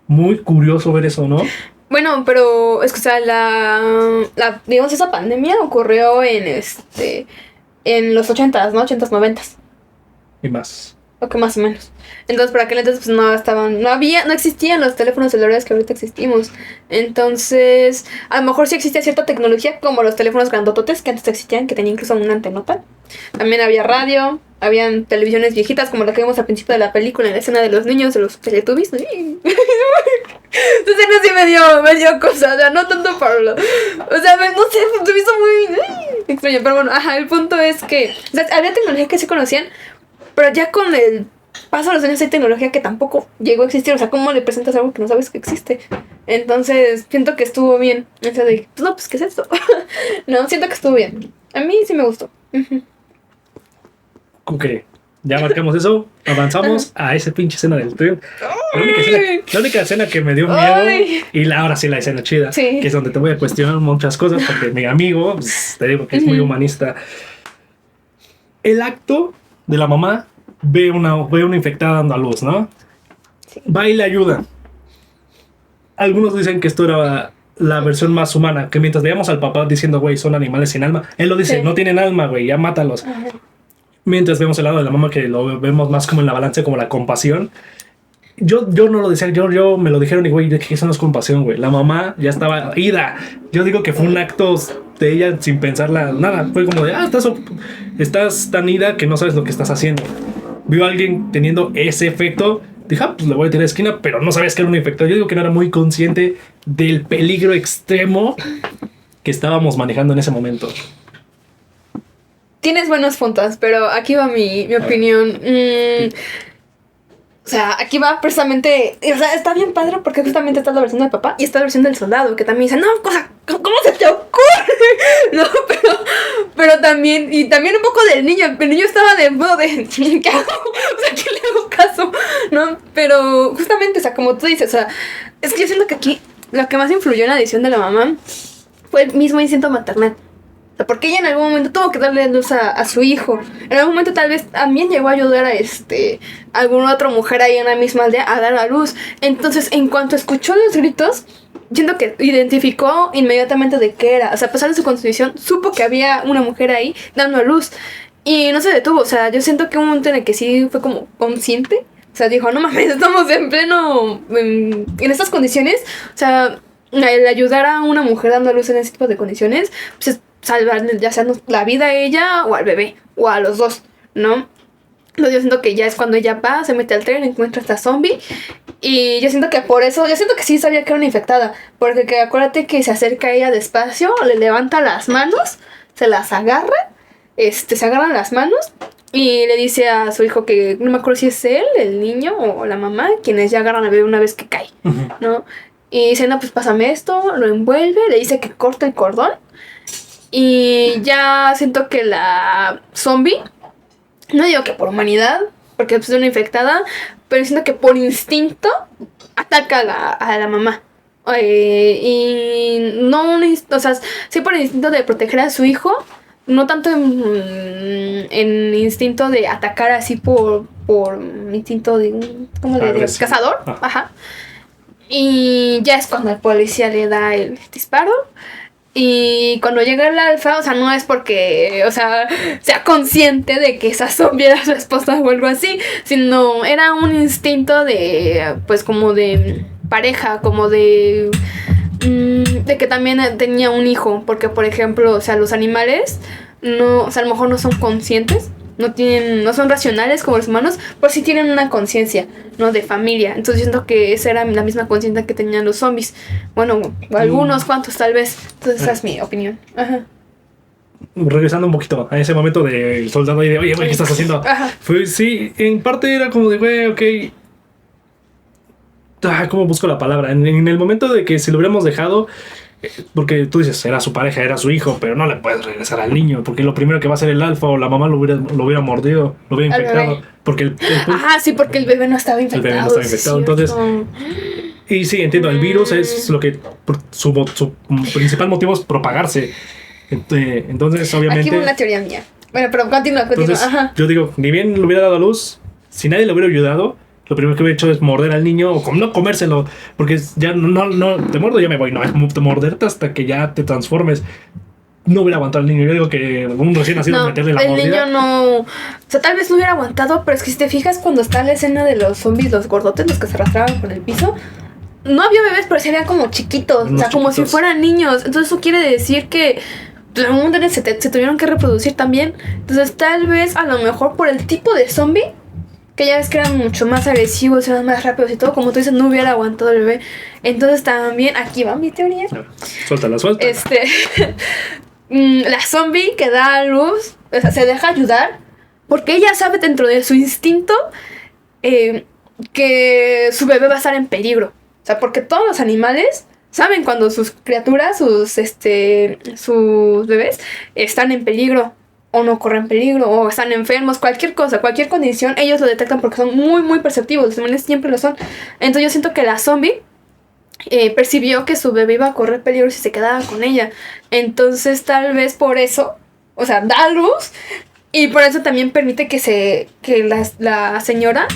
muy curioso ver eso, ¿no? Bueno, pero es que, o sea, digamos, esa pandemia ocurrió en los 80s, ¿no? 80s, 90s. Y más. O que más o menos. Entonces, por aquel entonces, pues no existían los teléfonos celulares que ahorita existimos. Entonces, a lo mejor sí existía cierta tecnología, como los teléfonos grandototes que antes existían, que tenían incluso una antenota. También había radio, habían televisiones viejitas, como la que vimos al principio de la película, en la escena de los niños, de los Teletubbies. Entonces, sí me dio cosa, o sea, no tanto para lo... O sea, no sé, se me hizo muy extraño, pero bueno, el punto es que, o sea, había tecnología que sí conocían, pero ya con el paso de los años hay tecnología que tampoco llegó a existir. O sea, ¿cómo le presentas algo que no sabes que existe? Entonces, siento que estuvo bien. O sea, no, pues, ¿qué es esto? No, siento que estuvo bien. A mí sí me gustó. Ok, ya marcamos eso. Avanzamos a esa pinche escena del tren. La única escena que me dio miedo. Ay. Y ahora sí la escena chida. Sí. Que es donde te voy a cuestionar muchas cosas. Porque mi amigo, pues, te digo que es muy humanista. El acto de la mamá ve una infectada dando a luz, ¿no? Sí. Va y le ayuda. Algunos dicen que esto era la versión más humana, que mientras veíamos al papá diciendo, güey, son animales sin alma, él lo dice, Sí. no tienen alma, güey, ya mátalos. Ajá. Mientras vemos el lado de la mamá, que lo vemos más como en la balanza, como la compasión. Yo no lo decía, yo me lo dijeron y, güey, ¿de qué eso no es compasión, güey? La mamá ya estaba ida. Yo digo que fue un acto de ella sin pensarla nada. Fue como de, estás tan ida que no sabes lo que estás haciendo. Vio a alguien teniendo ese efecto, dije, pues le voy a tirar esquina, pero no sabías que era un infectado. Yo digo que no era muy consciente del peligro extremo que estábamos manejando en ese momento. Tienes buenos puntos, pero aquí va mi opinión. O sea, aquí va precisamente... O sea, está bien padre porque justamente está la versión del papá y está la versión del soldado, que también dice, no, ¿cómo se te ocurre? No, pero también... Y también un poco del niño. El niño estaba de modo de... ¿Qué hago? O sea, ¿qué le hago caso? ¿No? Pero justamente, o sea, como tú dices, o sea... Es que yo siento que aquí lo que más influyó en la decisión de la mamá fue el mismo instinto maternal. O sea, porque ella en algún momento tuvo que darle luz a su hijo. En algún momento tal vez también llegó a ayudar a alguna otra mujer ahí en la misma aldea a dar a luz. Entonces, en cuanto escuchó los gritos, siento que identificó inmediatamente de qué era. O sea, a pesar de su constitución, supo que había una mujer ahí dando a luz. Y no se detuvo. O sea, yo siento que un momento en el que sí fue como consciente. O sea, dijo, no mames, estamos en pleno... en estas condiciones. O sea, el ayudar a una mujer dando a luz en ese tipo de condiciones, pues es salvar ya sea la vida a ella o al bebé, o a los dos, ¿no? Entonces yo siento que ya es cuando ella va, se mete al tren, encuentra a esta zombie. Y yo siento que por eso, yo siento que sí sabía que era una infectada. Porque acuérdate que se acerca a ella despacio, le levanta las manos, se las agarra, se agarran las manos. Y le dice a su hijo que no me acuerdo si es él, el niño o la mamá, quienes ya agarran al bebé una vez que cae, ¿no? Y dice, no, pues pásame esto, lo envuelve, le dice que corta el cordón. Y ya siento que la zombie, no digo que por humanidad, porque es una infectada, pero siento que por instinto ataca a la mamá. Y no, o sea, sí por el instinto de proteger a su hijo, no tanto en instinto de atacar así por instinto de, ¿cómo le digo? Cazador. Ajá. Y ya es cuando el policía le da el disparo. Y cuando llega el alfa, o sea, no es porque, o sea consciente de que esa zombie era su esposa o algo así, sino era un instinto de, pues como de pareja, como de que también tenía un hijo, porque por ejemplo, o sea, los animales, no, o sea, a lo mejor no son conscientes, no son racionales como los humanos, pero sí tienen una conciencia, ¿no? De familia. Entonces yo siento que esa era la misma conciencia que tenían los zombies. Bueno, algunos cuantos tal vez. Entonces esa es mi opinión. Ajá. Regresando un poquito a ese momento del soldado ahí de, oye, güey, ¿qué estás haciendo? Ajá. Sí, en parte era como de, güey, ok. ¿Cómo busco la palabra? En el momento de que si lo hubiéramos dejado, porque tú dices, era su pareja, era su hijo, pero no le puedes regresar al niño, porque lo primero que va a hacer el alfa o la mamá lo hubiera mordido, lo hubiera infectado. Porque ajá, sí, porque el bebé no estaba infectado. El bebé no estaba infectado, entonces... Y sí, entiendo, el virus es lo que... Su principal motivo es propagarse. Entonces, obviamente... Aquí una teoría mía. Bueno, pero continúa. Entonces, ajá. Yo digo, ni bien lo hubiera dado a luz, si nadie le hubiera ayudado... Lo primero que hubiera hecho es morder al niño o no comérselo, porque ya no te muerdo, ya me voy. No, es morderte hasta que ya te transformes. No hubiera aguantado al niño. Yo digo que un recién nacido meterle la mordida. El niño no. O sea, tal vez no hubiera aguantado, pero es que si te fijas, cuando está la escena de los zombies, los gordotes, los que se arrastraban por el piso, no había bebés, pero se veían como chiquitos. O sea, como si fueran niños. Entonces, eso quiere decir que en un momento se tuvieron que reproducir también. Entonces, tal vez, a lo mejor por el tipo de zombie, que ya ves que eran mucho más agresivos, eran más rápidos y todo, como tú dices, no hubiera aguantado el bebé. Entonces también, aquí va mi teoría. Suéltala. La zombie que da a luz, o sea, se deja ayudar, porque ella sabe dentro de su instinto que su bebé va a estar en peligro. O sea, porque todos los animales saben cuando sus criaturas, sus bebés están en peligro, o no corren peligro, o están enfermos, cualquier cosa, cualquier condición, ellos lo detectan porque son muy, muy perceptivos, los animales siempre lo son. Entonces yo siento que la zombie percibió que su bebé iba a correr peligro si se quedaba con ella. Entonces tal vez por eso, o sea, da luz, y por eso también permite que la señora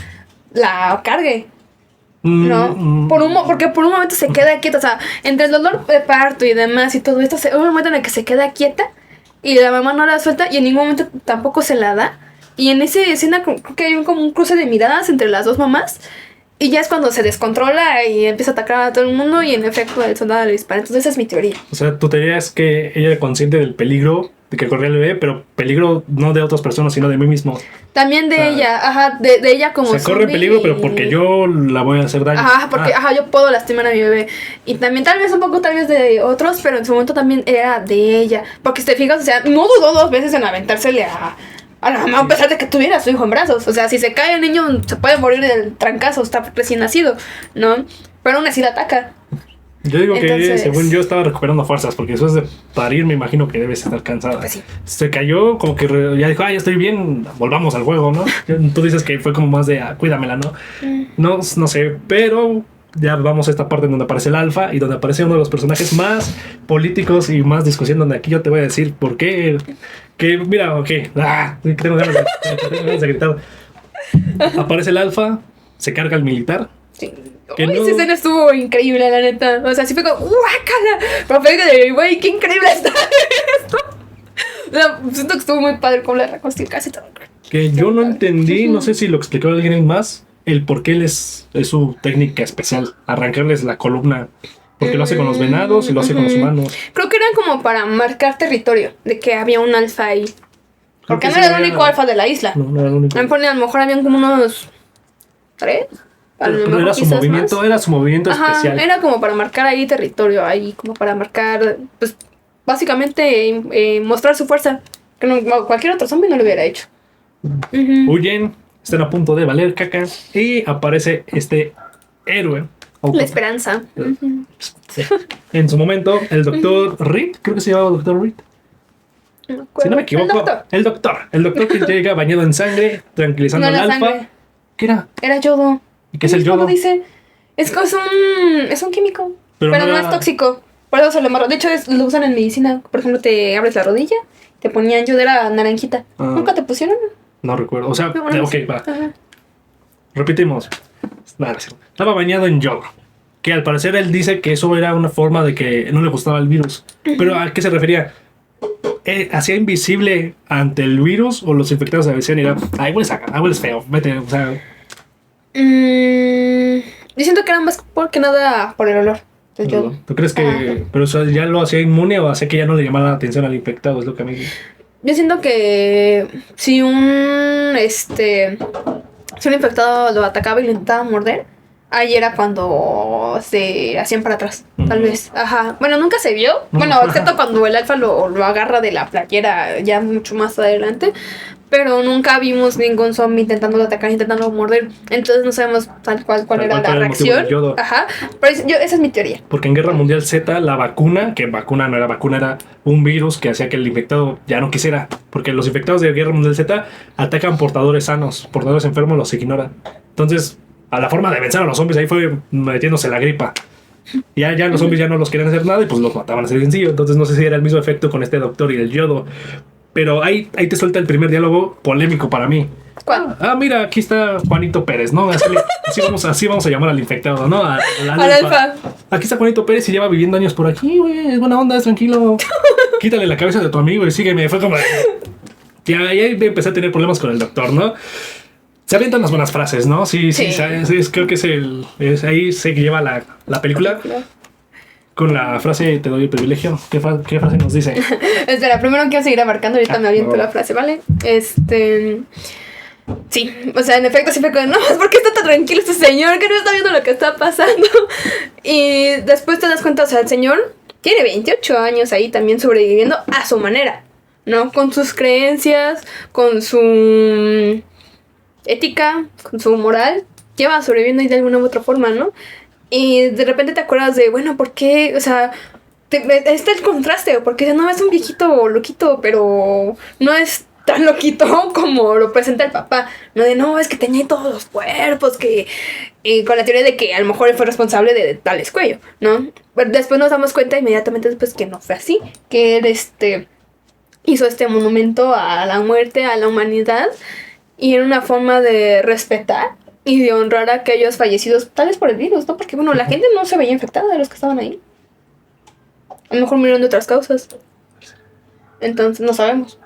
la cargue. ¿No? Porque por un momento se queda quieta, o sea, entre el dolor de parto y demás y todo esto, hay un momento en el que se queda quieta y la mamá no la suelta y en ningún momento tampoco se la da. Y en esa escena creo que hay como un cruce de miradas entre las dos mamás. Y ya es cuando se descontrola y empieza a atacar a todo el mundo y en efecto el soldado le dispara. Entonces esa es mi teoría. O sea, tu teoría es que ella era consciente del peligro de que corría el bebé, pero peligro no de otras personas, sino de mí mismo. También de ella, ajá, de ella como se corre peligro, pero porque yo la voy a hacer daño. Ajá, porque yo puedo lastimar a mi bebé. Y también tal vez un poco tal vez de otros, pero en su momento también era de ella. Porque si te fijas, o sea, no dudó dos veces en aventársele a la mamá, a pesar de que tuviera a su hijo en brazos. O sea, si se cae el niño, se puede morir del trancazo, está recién nacido, ¿no? Pero aún así la ataca. Yo digo que según yo estaba recuperando fuerzas, porque después de parir me imagino que debes estar cansada. Pues sí. Se cayó, como que ya dijo, ya estoy bien, volvamos al juego, ¿no? Tú dices que fue como más de, cuídamela, ¿no? No sé, pero ya vamos a esta parte en donde aparece el alfa y donde aparece uno de los personajes más políticos y más discusión, donde aquí yo te voy a decir por qué. Que mira, tengo ganas de gritar. Aparece el alfa, se carga el militar. Sí. Esa escena estuvo increíble, la neta. O sea, sí fue como, ¡guácala! Pero fue de, güey, qué increíble está esto. O sea, siento que estuvo muy padre con la reconstrucción, casi todo. Que yo no entendí, no sé si lo explicó alguien más, el por qué es su técnica especial, arrancarles la columna. Porque lo hace con los venados y lo hace con los humanos. Creo que eran como para marcar territorio, de que había un alfa ahí. Porque que no sí era el único alfa de la isla. No era el único. Me pone, a lo mejor habían como unos 3. Pero era su movimiento, más. era su movimiento Ajá, especial. era como para marcar ahí territorio, ahí como para marcar, pues básicamente mostrar su fuerza. Que cualquier otro zombie no lo hubiera hecho. Huyen, están a punto de valer caca y aparece este héroe. La esperanza. Sí. En su momento, el doctor Reed, creo que se llamaba doctor Reed. No Si no me equivoco, El doctor. el doctor que llega bañado en sangre, tranquilizando No al era alfa. sangre. ¿Qué era? Era yodo. ¿Y qué es el ¿Cómo yodo? lo dice? Es un químico. Pero Pero no no era- es tóxico. Por eso se lo amarro. De hecho, lo usan en medicina. Por ejemplo, te abres la rodilla, te ponían yodo, era naranjita. Ah. ¿Nunca te pusieron? No recuerdo. O sea, Bueno, ok, sí. va. Ajá. Repetimos. Nada, sí. Estaba bañado en yodo. Que al parecer él dice que eso era una forma de que no le gustaba el virus. Pero ¿a qué se refería? ¿Hacía invisible ante el virus o los infectados se decían y era, ay, hueles feo, vete, o sea, Yo siento que era más que nada por el olor del yodo. ¿tú crees que Ajá. pero eso ya lo hacía inmune o hacía que ya no le llamara la atención al infectado? Es lo que a mí... Yo siento que si si un infectado lo atacaba y lo intentaba morder, ahí era cuando se hacían para atrás, tal Ujú. vez. Ajá. Bueno, nunca se vio. Bueno, Ajá. excepto cuando el alfa lo agarra de la playera ya mucho más adelante. Pero nunca vimos ningún zombie intentando atacar, intentando morder. Entonces no sabemos tal cual Tal era cual la era el motivo reacción. del yodo. Ajá. Pero esa es mi teoría. Porque en Guerra Mundial Z la vacuna, que vacuna no era vacuna, era un virus que hacía que el infectado ya no quisiera. Porque los infectados de Guerra Mundial Z atacan portadores sanos, portadores enfermos los ignoran. Entonces, a la forma de vencer a los zombies ahí fue metiéndose la gripa. Ya los zombies ya no los querían hacer nada y pues los mataban así de sencillo. Entonces no sé si era el mismo efecto con este doctor y el yodo. Pero ahí te suelta el primer diálogo polémico para mí. ¿Cuál? Ah, mira, aquí está Juanito Pérez, ¿no? Así vamos a llamar al infectado, ¿no? Al Al alfa. Aquí está Juanito Pérez y lleva viviendo años por aquí, güey. Es buena onda, es tranquilo. Quítale la cabeza de tu amigo y sígueme. Fue como... Ya ahí empecé a tener problemas con el doctor, ¿no? Se avientan las buenas frases, ¿no? Sí, Sí. creo que ahí se lleva la película con la frase te doy el privilegio. ¿Qué frase nos dice? Espera, primero quiero seguir abarcando, ahorita me aviento por la favor. frase, ¿vale? Sí, o sea, en efecto sí fue como, no, ¿por qué está tan tranquilo este señor? Que no está viendo lo que está pasando. Y después te das cuenta, o sea, el señor tiene 28 años ahí también sobreviviendo a su manera, ¿no? Con sus creencias, con su ética, con su moral, lleva sobreviviendo ahí de alguna u otra forma, ¿no? Y de repente te acuerdas de, bueno, ¿por qué? O sea, está el contraste, porque no es un viejito loquito, pero no es tan loquito como lo presenta el papá. No de, no, es que tenía todos los cuerpos, que... Y con la teoría de que a lo mejor él fue responsable de tal cuello, ¿no? Pero después nos damos cuenta inmediatamente después que no fue así, que él, hizo este monumento a la muerte, a la humanidad, y era una forma de respetar y de honrar a aquellos fallecidos, tal vez por el virus, ¿no? Porque, bueno, la gente no se veía infectada de los que estaban ahí. A lo mejor murieron de otras causas. Entonces, no sabemos.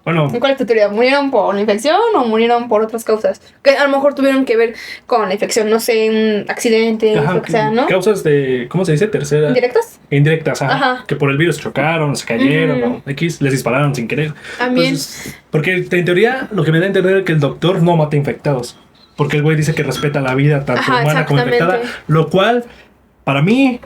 Bueno, ¿Cuál es tu teoría? ¿Murieron por la infección o murieron por otras causas? Que a lo mejor tuvieron que ver con la infección, no sé, un accidente, lo que sea, ¿no? causas de, ¿cómo se dice? Tercera. ¿Indirectas? Indirectas, Ajá. que por el virus chocaron, se cayeron, Ujú. ¿no? X, les dispararon sin querer. También. Entonces, porque en teoría lo que me da a entender es que el doctor no mata infectados. Porque el güey dice que respeta la vida tanto Ajá, humana como infectada. exactamente. Lo cual, para mí,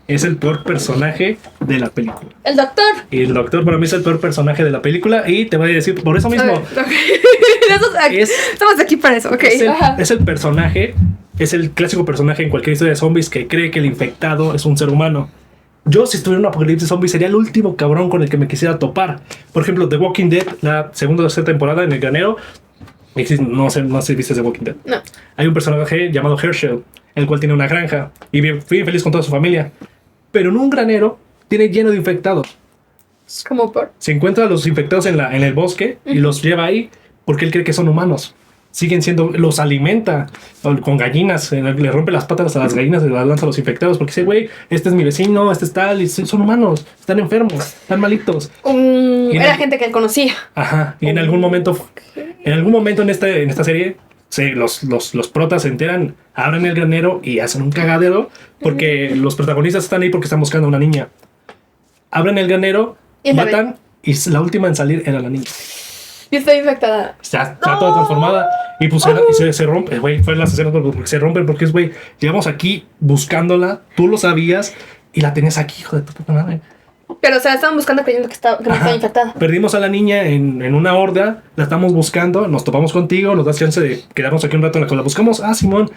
es el peor personaje de la película. El doctor. Y el doctor para mí es el peor personaje de la película. Y te voy a decir, por eso A mismo, ver, ok. Es- Estamos aquí para eso, ok. Ajá. es el personaje, es el clásico personaje en cualquier historia de zombies que cree que el infectado es un ser humano. Yo, si estuviera en un apocalipsis zombie, sería el último cabrón con el que me quisiera topar. Por ejemplo, The Walking Dead, la segunda o tercera temporada en el granero. No sé si viste The Walking Dead. No. Hay un personaje llamado Herschel, el cual tiene una granja y bien feliz con toda su familia. Pero en un granero tiene lleno de infectados. Como por. Se encuentra a los infectados en el bosque y los lleva ahí porque él cree que son humanos. Siguen siendo, los alimenta con gallinas, le rompe las patas a las gallinas y las lanza a los infectados porque dice, güey, este es mi vecino, este es tal, y son humanos, están enfermos, están malitos. Y Era gente que él conocía. Ajá, y en algún momento en esta serie, los protas se enteran, abren el granero y hacen un cagadero porque los protagonistas están ahí porque están buscando a una niña. Abren el granero Y matan y la última en salir era la niña. Y está infectada. Está toda transformada. Y pues se rompe, güey. Fue la escena porque se rompe porque es, güey, llevamos aquí buscándola. Tú lo sabías y la tenías aquí, hijo de tu puta madre. Pero, o sea, estaban buscando creyendo que no estaba infectada. Perdimos a la niña en una horda. La estamos buscando. Nos topamos contigo. Nos das chance de quedarnos aquí un rato en la que la buscamos. Ah, Simón.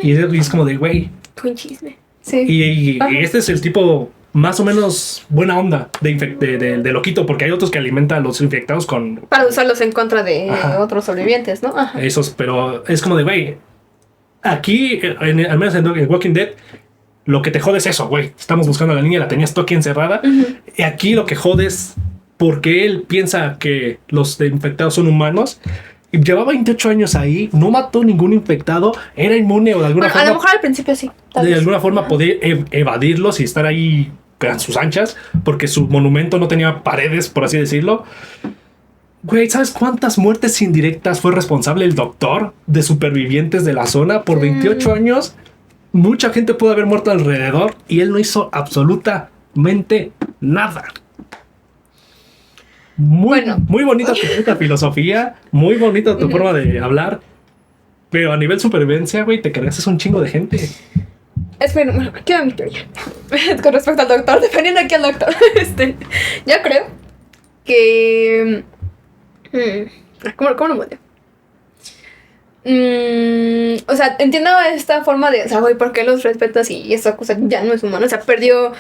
Y es como de, güey. Buen chisme. Sí. Y este es el tipo más o menos buena onda de loquito, porque hay otros que alimentan a los infectados con... Para usarlos en contra de otros sobrevivientes, ¿no? Ajá. Esos, pero es como de, güey, aquí, al menos en Walking Dead, lo que te jode es eso, güey. Estamos buscando a la niña, la tenías tú aquí encerrada. Y aquí lo que jode es porque él piensa que los infectados son humanos. Llevaba 28 años ahí, no mató ningún infectado, era inmune o de alguna forma... A lo mejor al principio sí. De alguna forma podía evadirlos y estar ahí a sus anchas, porque su monumento no tenía paredes, por así decirlo. Güey, ¿sabes cuántas muertes indirectas fue responsable el doctor de supervivientes de la zona? Por 28 años, mucha gente pudo haber muerto alrededor y él no hizo absolutamente nada. Muy bonita tu filosofía, muy bonita tu forma de hablar, pero a nivel supervivencia, güey, te cargaste un chingo de gente. Espera, bueno, queda mi teoría con respecto al doctor, defendiendo aquí al doctor. Yo creo que... ¿Cómo lo mueve? O sea, entiendo esta forma de... O sea, güey, ¿por qué los respetas y esa cosa ya no es humana? O sea, perdió...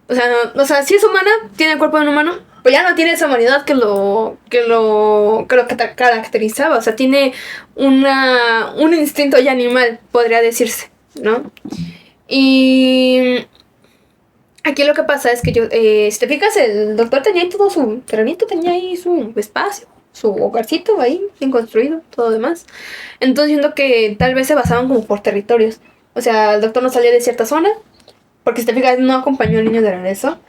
O sea, si es humana, tiene el cuerpo de un humano, pero ya no tiene esa humanidad que lo caracterizaba. O sea, tiene un instinto ya animal, podría decirse, ¿no? Y aquí lo que pasa es que si te fijas, el doctor tenía ahí todo su terrenito, tenía ahí su espacio, su hogarcito ahí, bien construido, todo demás. Entonces siento que tal vez se basaban como por territorios. O sea, el doctor no salía de cierta zona, porque si te fijas, no acompañó al niño de regreso,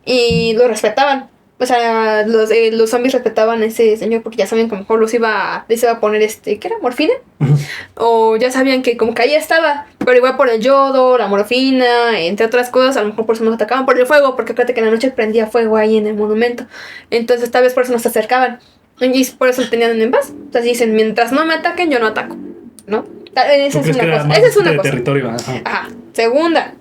y lo respetaban. O sea, los zombies respetaban a ese señor porque ya sabían que a lo mejor les iba a poner ¿qué era? ¿Morfina? O ya sabían que como que ahí estaba, pero igual por el yodo, la morfina, entre otras cosas, a lo mejor por eso nos atacaban por el fuego, porque acuérdate que en la noche prendía fuego ahí en el monumento. Entonces tal vez por eso nos acercaban. Y por eso lo tenían en paz. Entonces dicen, mientras no me ataquen, yo no ataco, ¿no? Esa es una cosa. Esa es una cosa. Territorio, ajá. Segunda.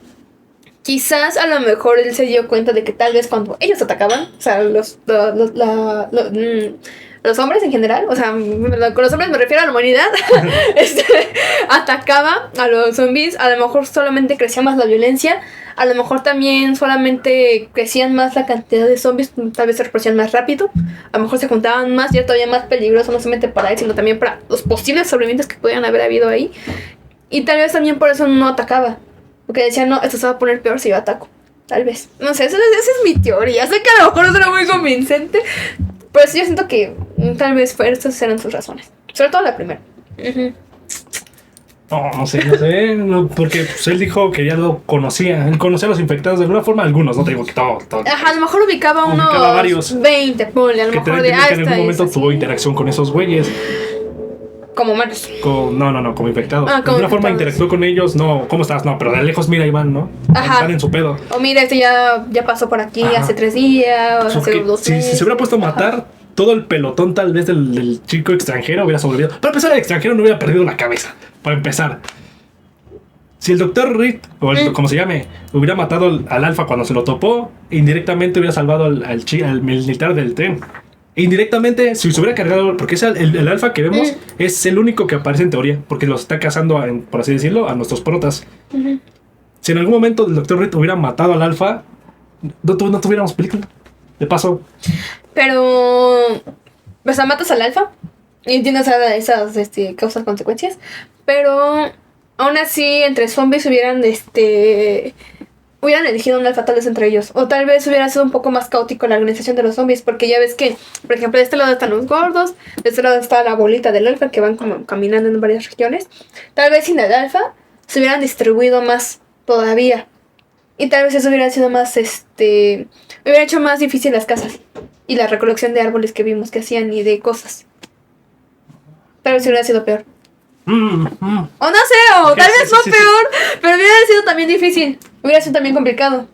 Quizás a lo mejor él se dio cuenta de que tal vez cuando ellos atacaban, o sea, los hombres en general, o sea, con los hombres me refiero a la humanidad, atacaba a los zombies, a lo mejor solamente crecía más la violencia, a lo mejor también solamente crecían más la cantidad de zombies, tal vez se reproducían más rápido, a lo mejor se juntaban más y era todavía más peligroso, no solamente para él, sino también para los posibles sobrevivientes que pudieran haber habido ahí, y tal vez también por eso no atacaba. Porque decían, no, esto se va a poner peor si yo ataco. Tal vez. No sé, esa es mi teoría. Sé que a lo mejor no será muy convincente. Pero sí, yo siento que tal vez estas eran sus razones. Sobre todo la primera. No sé. Porque pues, él dijo que ya lo conocía. Él conocía a los infectados de alguna forma. Algunos, no te digo que todo. Ajá, a lo mejor ubicaba varios 20, ponle. A lo mejor de que en algún momento tuvo interacción con esos güeyes. Como humanos. No, como infectados. De alguna forma interactuó con ellos. No, ¿cómo estás? No, pero de lejos mira Iván, ¿no? Ajá. Están en su pedo. O mira, ya pasó por aquí hace 3 días, o hace 2 meses. Si se hubiera puesto a matar, todo el pelotón tal vez del chico extranjero hubiera sobrevivido. Para empezar, el extranjero no hubiera perdido la cabeza. Para empezar. Si el doctor Reed, o como se llame, hubiera matado al alfa cuando se lo topó, indirectamente hubiera salvado al militar del tren. Indirectamente, si se hubiera cargado, porque es el alfa que vemos es el único que aparece en teoría, porque los está cazando, por así decirlo, a nuestros protas. Si en algún momento el Dr. Reed hubiera matado al alfa, no tuviéramos película. De paso. Pero, o sea, matas al alfa y entiendes esas causas, consecuencias, pero aún así entre zombies hubieran elegido un alfa tal vez entre ellos. O tal vez hubiera sido un poco más caótico la organización de los zombies. Porque ya ves que, por ejemplo, de este lado están los gordos, de este lado está la bolita del alfa que van como caminando en varias regiones. Tal vez sin el alfa se hubieran distribuido más todavía. Y tal vez eso hubiera sido más, hubiera hecho más difícil las casas. Y la recolección de árboles que vimos que hacían y de cosas. Tal vez hubiera sido peor. O no sé, tal vez no peor, pero hubiera sido también difícil. Hubiera sido también complicado.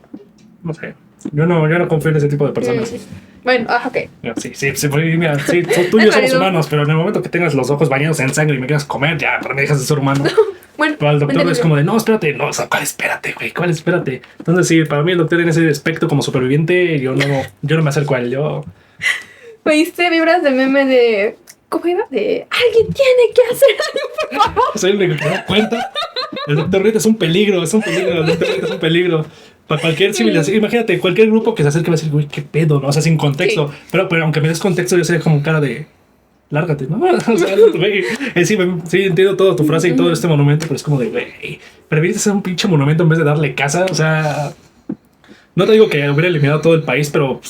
No sé. Yo no confío en ese tipo de personas. Bueno, ok. Mira, sí, tú y yo somos humanos, pero en el momento que tengas los ojos bañados en sangre y me quieras comer, ya, para mí dejas de ser humano. Bueno, pero el doctor es como de, no, espérate, no, o sea, ¿cuál espérate, güey? ¿Cuál espérate? Entonces, sí, para mí el doctor en ese aspecto como superviviente, yo no me acerco a él, yo... ¿Oíste vibras de meme de... ¿Cómo iba? De... Alguien tiene que hacer algo, por favor. Soy el único que me da cuenta. El doctor Reed es un peligro, el doctor Reed es un peligro. Para cualquier civilización, imagínate, cualquier grupo que se acerque va a decir, güey, qué pedo, ¿no? O sea, sin contexto. Sí. Pero aunque me des contexto, yo sería como cara de... Lárgate, ¿no? O sea, güey, sí, entiendo toda tu frase y todo este monumento, pero es como de, güey, ¿prefieres hacer un pinche monumento en vez de darle casa? O sea... No te digo que hubiera eliminado todo el país, pero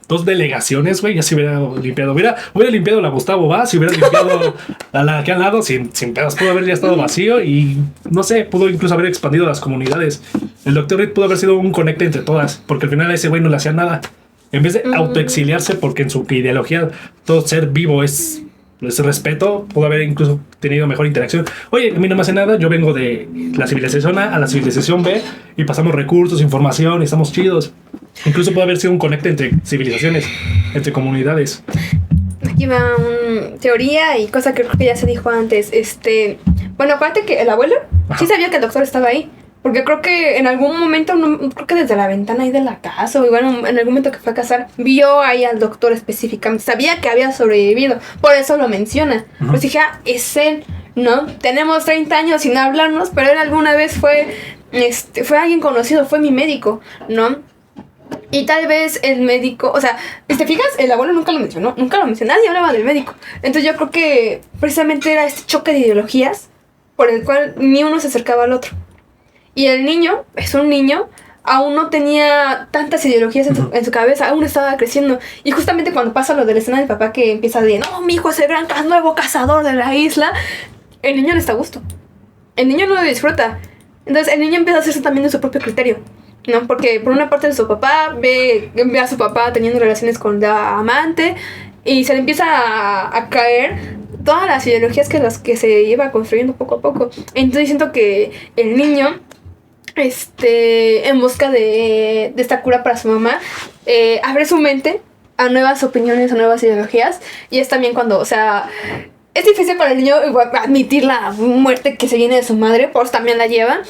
2 delegaciones, güey, ya se hubiera limpiado. Hubiera limpiado la Gustavo Vaz, hubiera limpiado a la que al lado, sin pedos. Pudo haber ya estado vacío y, no sé, pudo incluso haber expandido las comunidades. El Dr. Reed pudo haber sido un conecte entre todas, porque al final a ese güey no le hacía nada. En vez de autoexiliarse, porque en su ideología todo ser vivo es respeto, pudo haber incluso tenido mejor interacción. Oye, a mí no me hace nada, yo vengo de la civilización A la civilización B y pasamos recursos, información y estamos chidos. Incluso puede haber sido un conecte entre civilizaciones, entre comunidades. Aquí va una teoría y cosa que creo que ya se dijo antes. Bueno, aparte que el abuelo sí sabía que el doctor estaba ahí. Porque creo que en algún momento, creo que desde la ventana ahí de la casa, o igual en algún momento que fue a cazar, vio ahí al doctor específicamente. Sabía que había sobrevivido, por eso lo menciona. Pues dije, es él, ¿no? Tenemos 30 años sin hablarnos, pero él alguna vez fue alguien conocido, fue mi médico, ¿no? Y tal vez el médico, o sea, ¿te fijas? El abuelo nunca lo mencionó, nadie hablaba del médico. Entonces yo creo que precisamente era este choque de ideologías por el cual ni uno se acercaba al otro. Y el niño, es un niño, aún no tenía tantas ideologías en su cabeza, aún estaba creciendo. Y justamente cuando pasa lo de la escena del papá que empieza a decir, no, mi hijo es el gran nuevo cazador de la isla, el niño no está a gusto. El niño no lo disfruta. Entonces el niño empieza a hacerse también de su propio criterio, ¿no? Porque por una parte de su papá, ve a su papá teniendo relaciones con la amante y se le empieza a caer todas las ideologías que se iba construyendo poco a poco. Entonces siento que el niño... en busca de esta cura para su mamá, abre su mente a nuevas opiniones, a nuevas ideologías, y es también cuando, o sea, es difícil para el niño admitir la muerte que se viene de su madre, por eso también la lleva,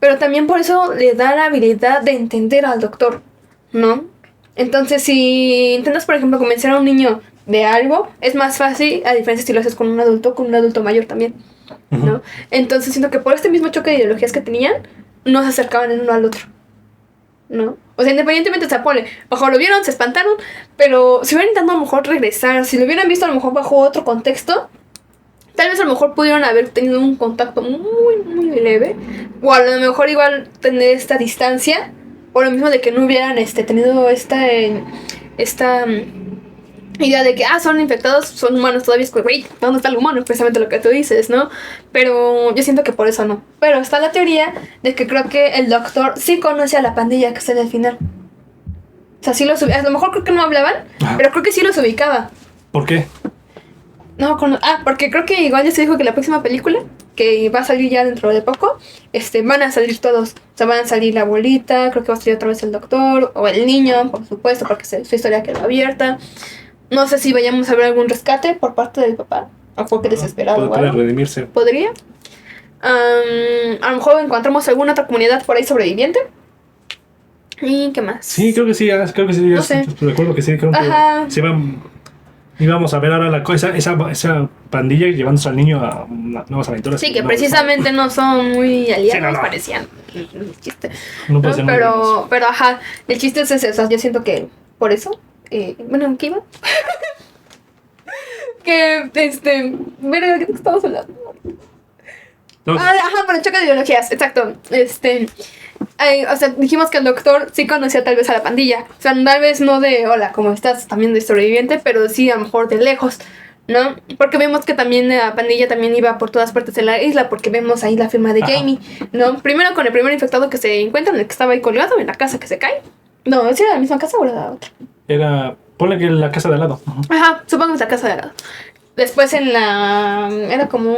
pero también por eso le da la habilidad de entender al doctor, ¿no? Entonces, si intentas, por ejemplo, convencer a un niño de algo, es más fácil, a diferencia si lo haces con un adulto mayor también, ¿no? Entonces siento que por este mismo choque de ideologías que tenían, no se acercaban el uno al otro, ¿no? O sea, independientemente, o sea, lo vieron, se espantaron, pero si hubieran intentado a lo mejor regresar, si lo hubieran visto a lo mejor bajo otro contexto, tal vez a lo mejor pudieron haber tenido un contacto muy, muy leve, o a lo mejor igual tener esta distancia, por lo mismo de que no hubieran tenido esta idea de que, son infectados, son humanos todavía, es que, güey, ¿dónde está el humano? Precisamente lo que tú dices, ¿no? Pero yo siento que por eso no. Pero está la teoría de que creo que el doctor sí conoce a la pandilla que está en el final. O sea, sí los ubicaba. A lo mejor creo que no hablaban, pero creo que sí los ubicaba. ¿Por qué? No, porque creo que igual ya se dijo que la próxima película, que va a salir ya dentro de poco, van a salir todos. O sea, van a salir la abuelita, creo que va a salir otra vez el doctor, o el niño, por supuesto, porque su historia quedó abierta. No sé si vayamos a ver algún rescate por parte del papá. A poco desesperado. Puede redimirse. Podría. A lo mejor encontramos alguna otra comunidad por ahí sobreviviente. ¿Y qué más? Sí, creo que sí. No sé. Recuerdo que sí. Creo que íbamos a ver ahora esa pandilla llevándose al niño a nuevas aventuras. Sí, que precisamente no son muy aliados, parecían. No, pero el chiste es ese. O sea, yo siento que por eso... bueno, ¿qué iba? ¿De qué estamos hablando? Por el choque de ideologías, exacto. O sea, dijimos que el doctor sí conocía tal vez a la pandilla. O sea, tal vez no de, hola, ¿cómo estás? También de sobreviviente, pero sí a lo mejor de lejos, ¿no? Porque vemos que también la pandilla también iba por todas partes de la isla, porque vemos ahí la firma de Jamie, ¿no? Primero con el primer infectado que se encuentra, el que estaba ahí colgado en la casa que se cae. No, ¿sí era la misma casa o era la otra? Ponle que la casa de al lado. Supongo que es la casa de al lado. Después era como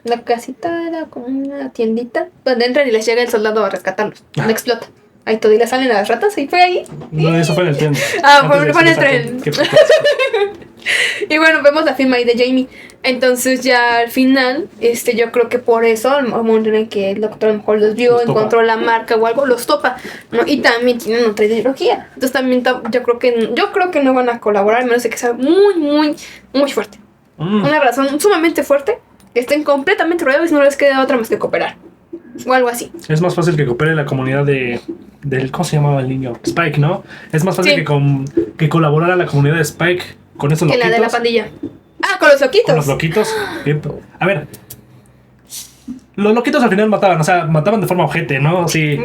la casita, era como una tiendita donde entran y les llega el soldado a rescatarlos. Donde explota. ahí todo y le salen las ratas, y fue ahí. No, eso fue en el tren. Fue en el tren. Y bueno, vemos la firma ahí de Jamie. Entonces ya al final, yo creo que por eso, al momento en el que el doctor a lo mejor los vio, encontró la marca o algo, los topa, ¿no? Y también tienen otra ideología. Entonces también yo creo que no van a colaborar, a menos de que sea muy, muy, muy fuerte. Una razón sumamente fuerte, que estén completamente rodeados y no les queda otra más que cooperar. O algo así. Es más fácil que coopere la comunidad del ¿cómo se llamaba el niño? Spike, ¿no? Es más fácil que colaborar a la comunidad de Spike con esos loquitos. Que la de la pandilla. Con los loquitos. Con los loquitos. A ver, los loquitos al final mataban, o sea, mataban de forma ojete, ¿no? Si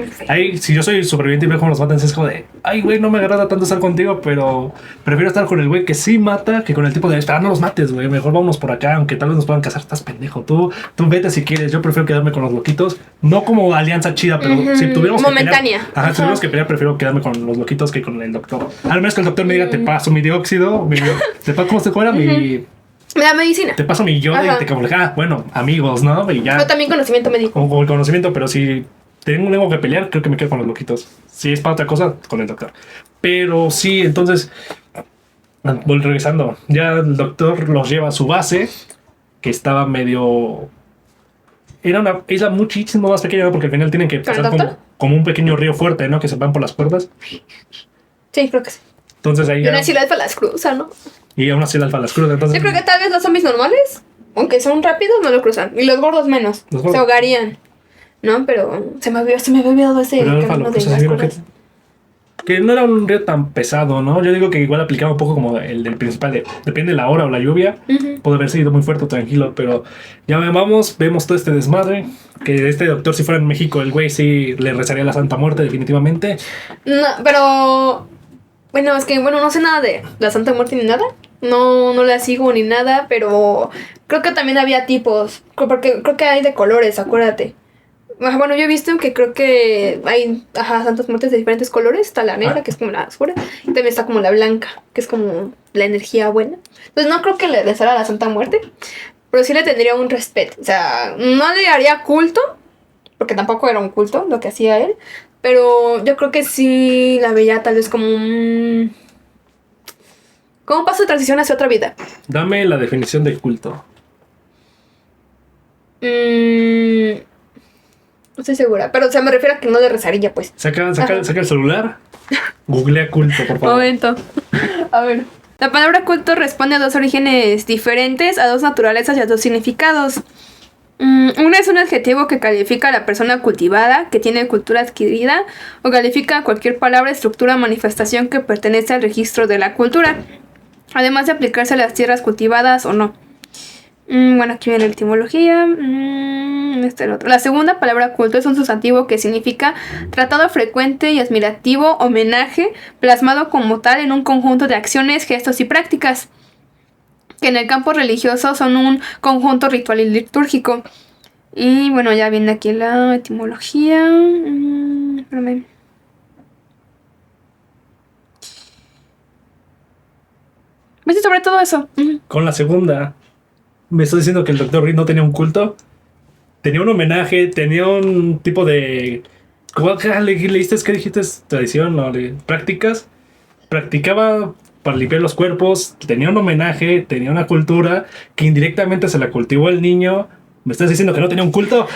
yo soy superviviente y veo cómo los matan, es como de, ay, güey, no me agrada tanto estar contigo, pero prefiero estar con el güey que sí mata que con el tipo de, no los mates, güey, mejor vámonos por acá, aunque tal vez nos puedan cazar, estás pendejo, tú vete si quieres, yo prefiero quedarme con los loquitos, no como alianza chida, pero si tuviéramos momentánea. que pelear, si tuviéramos que pelear, prefiero quedarme con los loquitos que con el doctor. Al menos que el doctor me diga, te paso mi dióxido, te paso, ¿cómo se fuera? La medicina. Te paso mi yoda y te como, bueno, amigos, ¿no? Y ya. Pero también conocimiento médico. Con el conocimiento, pero si tengo que pelear, creo que me quedo con los loquitos. Si es para otra cosa, con el doctor. Pero sí, entonces, voy regresando. Ya el doctor los lleva a su base, que estaba medio... Era una isla muchísimo más pequeña, ¿no? Porque al final tienen que pasar como un pequeño río fuerte, ¿no? Que se van por las cuerdas. Sí, creo que sí. Entonces ahí y una ciudad alfa las cruza, ¿no? Y aún así el alfa las cruza. Entonces, yo creo que tal vez los zombies normales, aunque son rápidos, no lo cruzan. Y los gordos menos. Se ahogarían. ¿No? Pero se me había olvidado ese camino de las cuerdas. Que no era un río tan pesado, ¿no? Yo digo que igual aplicaba un poco como el del principal, depende de la hora o la lluvia, puede haber sido muy fuerte o tranquilo, pero ya vemos todo este desmadre, que este doctor si fuera en México, el güey sí le rezaría la Santa Muerte definitivamente. No, pero... Bueno, es que no sé nada de la Santa Muerte ni nada, no la sigo ni nada, pero creo que también había tipos, porque creo que hay de colores, acuérdate. Bueno, yo he visto que creo que hay santas muertes de diferentes colores. Está la negra, que es como la oscura, y también está como la blanca, que es como la energía buena. Entonces no creo que le rezara a la Santa Muerte, pero sí le tendría un respeto. O sea, no le haría culto, porque tampoco era un culto lo que hacía él, pero yo creo que sí la veía tal vez como un paso de transición hacia otra vida. Dame la definición de culto. No estoy segura, pero me refiero a que no le rezaría, pues. Saca el celular. Googlea culto, por favor. Momento. A ver. La palabra culto responde a dos orígenes diferentes, a dos naturalezas y a dos significados. Una es un adjetivo que califica a la persona cultivada, que tiene cultura adquirida, o califica a cualquier palabra, estructura o manifestación que pertenece al registro de la cultura, además de aplicarse a las tierras cultivadas o no. Bueno, aquí viene la etimología. El otro. La segunda palabra culto es un sustantivo que significa tratado frecuente y admirativo, homenaje, plasmado como tal en un conjunto de acciones, gestos y prácticas, que en el campo religioso son un conjunto ritual y litúrgico. Y bueno, ya viene aquí la etimología. Espérame. ¿Viste sobre todo eso? Con la segunda, ¿me estás diciendo que el Dr. Reed no tenía un culto? Tenía un homenaje, tenía un tipo de... ¿Leíste? ¿Qué dijiste? ¿Tradición o prácticas? Practicaba para limpiar los cuerpos, tenía un homenaje, tenía una cultura que indirectamente se la cultivó el niño. ¿Me estás diciendo que no tenía un culto?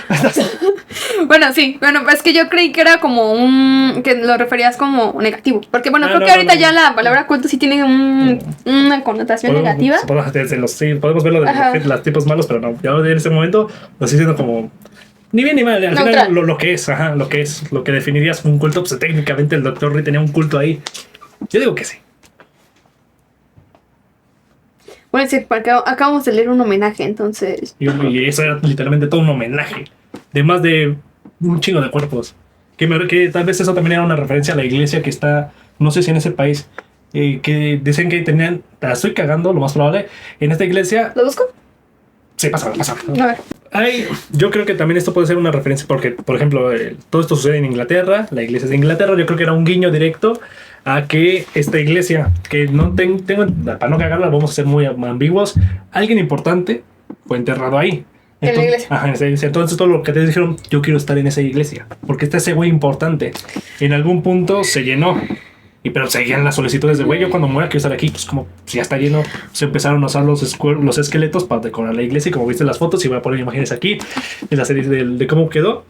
Bueno, sí. Bueno, es que yo creí que era como que lo referías como negativo. Porque bueno, creo que ahorita ya la palabra culto sí tiene una connotación negativa. Podemos verlo de los tipos malos, pero no. Ya en ese momento lo estoy diciendo como... Ni bien ni mal. Al final lo que es. Lo que definirías como un culto. Pues técnicamente el Dr. Reed tenía un culto ahí. Yo digo que sí. Bueno, sí, porque acabamos de leer un homenaje, entonces... Y eso era literalmente todo un homenaje. De más de un chingo de cuerpos. Que tal vez eso también era una referencia a la iglesia que está... No sé si en ese país... que dicen que tenían... La estoy cagando, lo más probable. En esta iglesia... ¿Lo busco? Sí, pasa. A ver. Yo creo que también esto puede ser una referencia porque, por ejemplo, todo esto sucede en Inglaterra. La iglesia es de Inglaterra. Yo creo que era un guiño directo a que esta iglesia, que no tengo, para no cagarla, vamos a ser muy ambiguos, alguien importante fue enterrado ahí. En la iglesia. Ajá, en esa iglesia. Entonces todo lo que te dijeron, yo quiero estar en esa iglesia. Porque está ese güey importante. En algún punto se llenó. Pero seguían las solicitudes de güey, yo cuando muera quiero estar aquí. Pues como si ya está lleno, se empezaron a usar los esqueletos para decorar la iglesia. Y como viste las fotos, y voy a poner imágenes aquí en la serie de cómo quedó.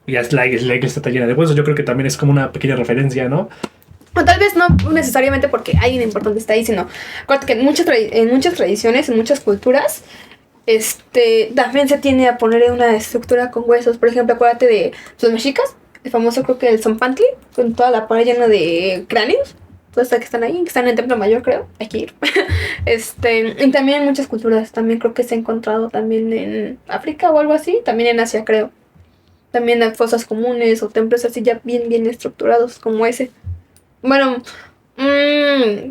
Y ya la iglesia está llena de huesos. Yo creo que también es como una pequeña referencia, ¿no? O tal vez no necesariamente porque alguien importante está ahí, sino acuérdate que en muchas tradiciones, en muchas culturas, también se tiende a poner una estructura con huesos. Por ejemplo, acuérdate de los mexicas, el famoso creo que el Zompantli, con toda la pared llena de cráneos. Todos que están ahí, que están en el Templo Mayor, creo, hay que ir. Y también en muchas culturas, también creo que se ha encontrado también en África o algo así, también en Asia, creo. También hay fosas comunes o templos así ya bien estructurados como ese. Bueno,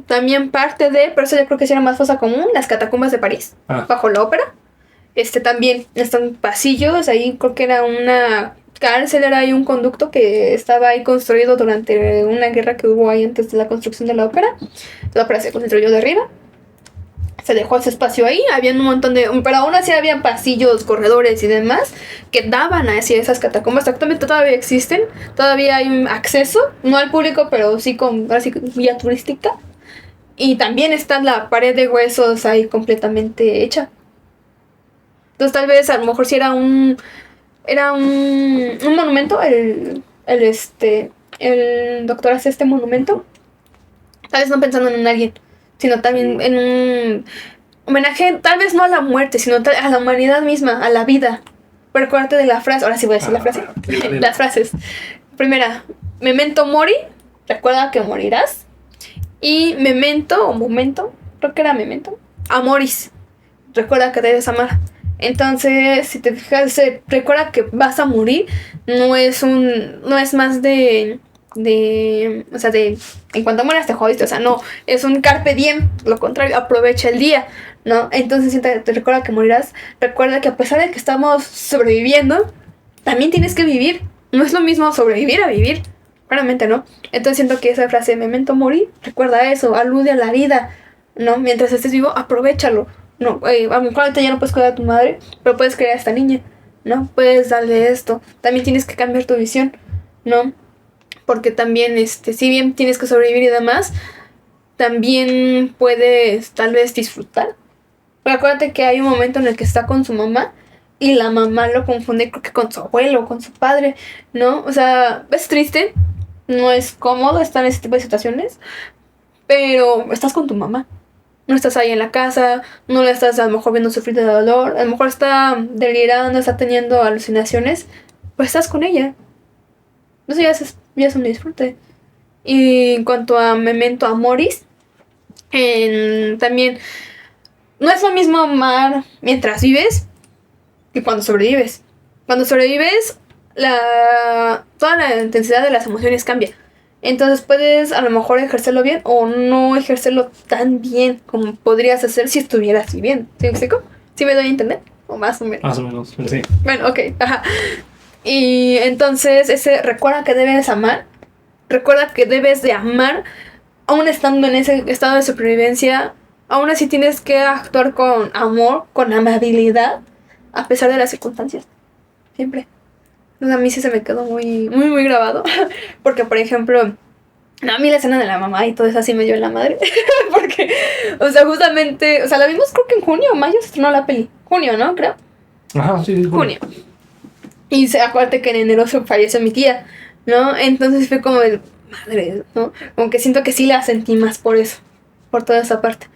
también parte de, pero eso yo creo que sí era más fosa común, las catacumbas de París, bajo la ópera. También están pasillos, ahí creo que era una cárcel, era ahí un conducto que estaba ahí construido durante una guerra que hubo ahí antes de la construcción de la ópera. La ópera se construyó de arriba. Se dejó ese espacio ahí, había un montón de... Pero aún así había pasillos, corredores y demás que daban hacia esas catacumbas. Actualmente todavía existen, todavía hay un acceso, no al público, pero sí con vía turística. Y también está la pared de huesos ahí completamente hecha. Entonces tal vez a lo mejor si era un monumento, el doctor hace este monumento, tal vez no pensando en un alguien, sino también en un homenaje, tal vez no a la muerte, sino a la humanidad misma, a la vida. Pero acuérdate de la frase, ahora sí voy a decir la frase. Las frases. Primera, memento mori, recuerda que morirás. Y memento, o momento, creo que era memento, amoris, recuerda que debes amar. Entonces, si te fijas, recuerda que vas a morir, no es más de en cuanto mueras te jodiste, o sea, no, es un carpe diem, lo contrario, aprovecha el día, ¿no? Entonces, te recuerda que morirás, recuerda que a pesar de que estamos sobreviviendo, también tienes que vivir, no es lo mismo sobrevivir a vivir, claramente, ¿no? Entonces siento que esa frase, memento mori, recuerda eso, alude a la vida, ¿no? Mientras estés vivo, aprovéchalo, ¿no? A lo mejor ahorita ya no puedes cuidar a tu madre, pero puedes criar a esta niña, ¿no? Puedes darle esto, también tienes que cambiar tu visión, ¿no? Porque también, si bien tienes que sobrevivir y demás, también puedes tal vez disfrutar. Porque acuérdate que hay un momento en el que está con su mamá y la mamá lo confunde, creo que con su abuelo, con su padre, ¿no? O sea, es triste, no es cómodo estar en ese tipo de situaciones, pero estás con tu mamá. No estás ahí en la casa, no la estás a lo mejor viendo sufrir de dolor, a lo mejor está delirando, está teniendo alucinaciones, pues estás con ella. Entonces ya es un disfrute. Y en cuanto a memento amoris, también no es lo mismo amar mientras vives que cuando sobrevives. Cuando sobrevives, toda la intensidad de las emociones cambia. Entonces puedes a lo mejor ejercerlo bien o no ejercerlo tan bien como podrías hacer si estuvieras viviendo. ¿Sí me explico? ¿Sí me doy a entender? O más o menos. Más o menos, sí. Bueno, ok, ajá. Y entonces recuerda que debes amar. Recuerda que debes de amar aún estando en ese estado de supervivencia. Aún así tienes que actuar con amor, con amabilidad, a pesar de las circunstancias. Siempre. Entonces a mí sí se me quedó muy grabado. Porque, por ejemplo, a mí la escena de la mamá y todo eso así me dio en la madre. Porque, o sea, justamente, o sea, la vimos creo que en junio o mayo se estrenó la peli. Junio, ¿no? Creo. Ajá, sí. Junio. Y acuérdate que en enero falleció mi tía, ¿no? Entonces fue como de madre, ¿no? Como que siento que sí la sentí más por eso, por toda esa parte,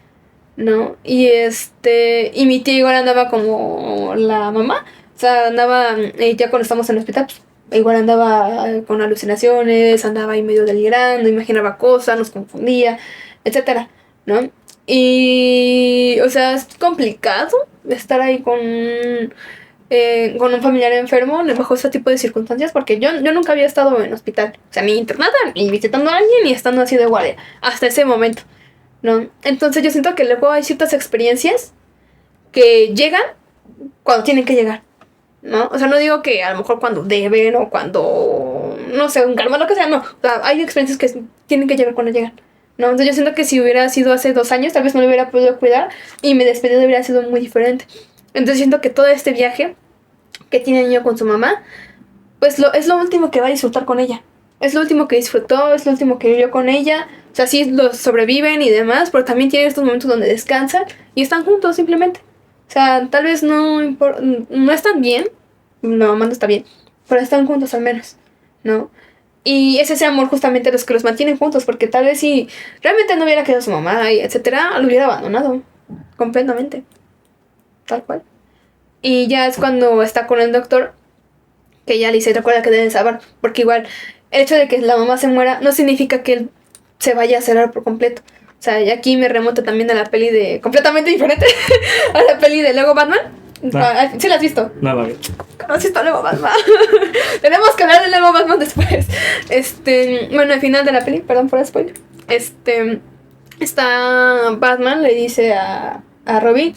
¿no? Y y mi tía igual andaba como la mamá, o sea, andaba, ya cuando estamos en el hospital, pues, igual andaba con alucinaciones, andaba ahí medio delirando, imaginaba cosas, nos confundía, etcétera, ¿no? Y, o sea, es complicado estar ahí con un familiar enfermo bajo ese tipo de circunstancias, porque yo nunca había estado en hospital, o sea, ni internada, ni visitando a alguien, ni estando así de guardia, hasta ese momento, ¿no? Entonces yo siento que luego hay ciertas experiencias que llegan cuando tienen que llegar, ¿no? O sea, no digo que a lo mejor cuando deben o cuando, no sé, un karma, lo que sea, no, o sea, hay experiencias que tienen que llegar cuando llegan, ¿no? Entonces yo siento que si hubiera sido hace 2 años, tal vez no lo hubiera podido cuidar y mi despedida hubiera sido muy diferente. Entonces siento que todo este viaje que tiene el niño con su mamá, pues es lo último que va a disfrutar con ella. Es lo último que disfrutó, es lo último que vivió con ella. O sea, sí los sobreviven y demás, pero también tienen estos momentos donde descansan y están juntos simplemente. O sea, tal vez no están bien, la mamá no está bien, pero están juntos al menos, ¿no? Y es ese amor justamente los que los mantienen juntos, porque tal vez si realmente no hubiera quedado su mamá y etcétera, lo hubiera abandonado completamente, tal cual. Y ya es cuando está con el doctor que ya le dice, recuerda que debes saber, porque igual el hecho de que la mamá se muera no significa que él se vaya a cerrar por completo. O sea, y aquí me remonta también a la peli de... completamente diferente. A la peli de Lego Batman. ¿Sí la has visto? Nada bien. ¿No has visto Lego Batman? Tenemos que hablar de Lego Batman después. Bueno, al final de la peli, perdón por el spoiler. Está Batman, le dice a Robin...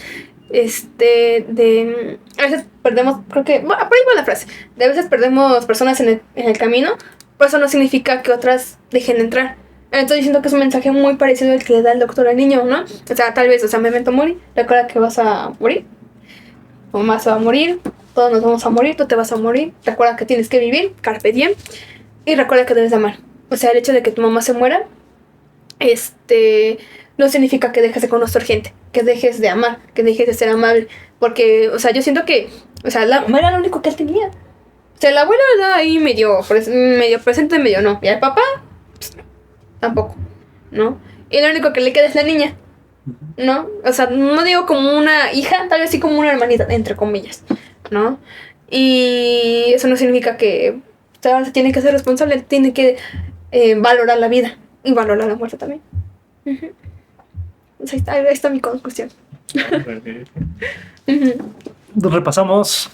a veces perdemos, creo que, bueno, por ahí va la frase, de a veces perdemos personas en el camino, pero eso no significa que otras dejen de entrar. Estoy diciendo que es un mensaje muy parecido al que le da el doctor al niño, ¿no? O sea, tal vez, memento mori, recuerda que vas a morir, tu mamá se va a morir, todos nos vamos a morir, tú te vas a morir, recuerda que tienes que vivir, carpe diem, y recuerda que debes de amar. O sea, el hecho de que tu mamá se muera, no significa que dejes de conocer gente, que dejes de amar, que dejes de ser amable. Porque, o sea, yo siento que, la mamá era lo único que él tenía. O sea, la abuela era ahí medio presente, medio no. Y al papá, pues, tampoco, ¿no? Y lo único que le queda es la niña, ¿no? O sea, no digo como una hija, tal vez sí como una hermanita, entre comillas, ¿no? Y eso no significa que se tiene que ser responsable, tiene que valorar la vida y valorar la muerte también. Uh-huh. Ahí está mi conclusión. Repasamos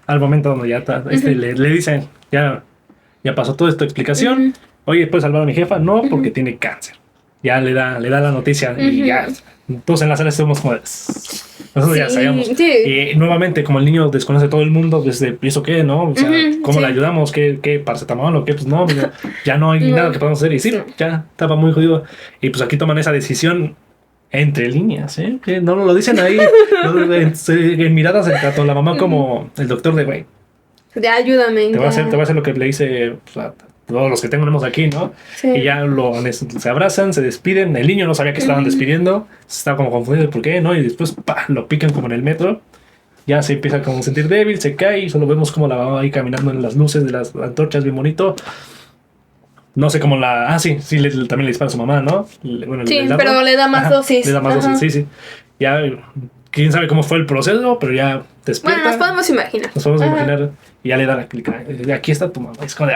al momento donde ya está, le dicen, ya pasó toda esta explicación. Oye, ¿puedes salvar a mi jefa? No, porque tiene cáncer. Ya le da la noticia y ya. Todos en la sala estamos como... Nosotros ya sabíamos. Sí. Y nuevamente, como el niño desconoce todo el mundo, desde ¿eso qué, no? O sea, ¿cómo le ayudamos? ¿Qué paracetamol o qué? Pues no, ya no hay nada que podamos hacer. Y sí, ya estaba muy jodido. Y pues aquí toman esa decisión entre líneas, ¿eh? Que no lo dicen ahí. En miradas, tanto la mamá como el doctor de, güey, ya ayúdame. Te voy a hacer lo que le hice, pues, a todos los que tenemos aquí, ¿no? Sí. Y ya se abrazan, se despiden. El niño no sabía que estaban despidiendo, estaba como confundido por qué, ¿no? Y después lo pican como en el metro. Ya se empieza como a sentir débil, se cae y solo vemos como la va ahí caminando en las luces de las antorchas, bien bonito. No sé cómo también le dispara a su mamá, ¿no? Bueno, sí, pero le da más dosis. Le da más dosis, sí. Ya, quién sabe cómo fue el proceso, pero ya despierta. Bueno, nos podemos imaginar. Y ya le da la clica. Aquí está tu mamá. Es como de,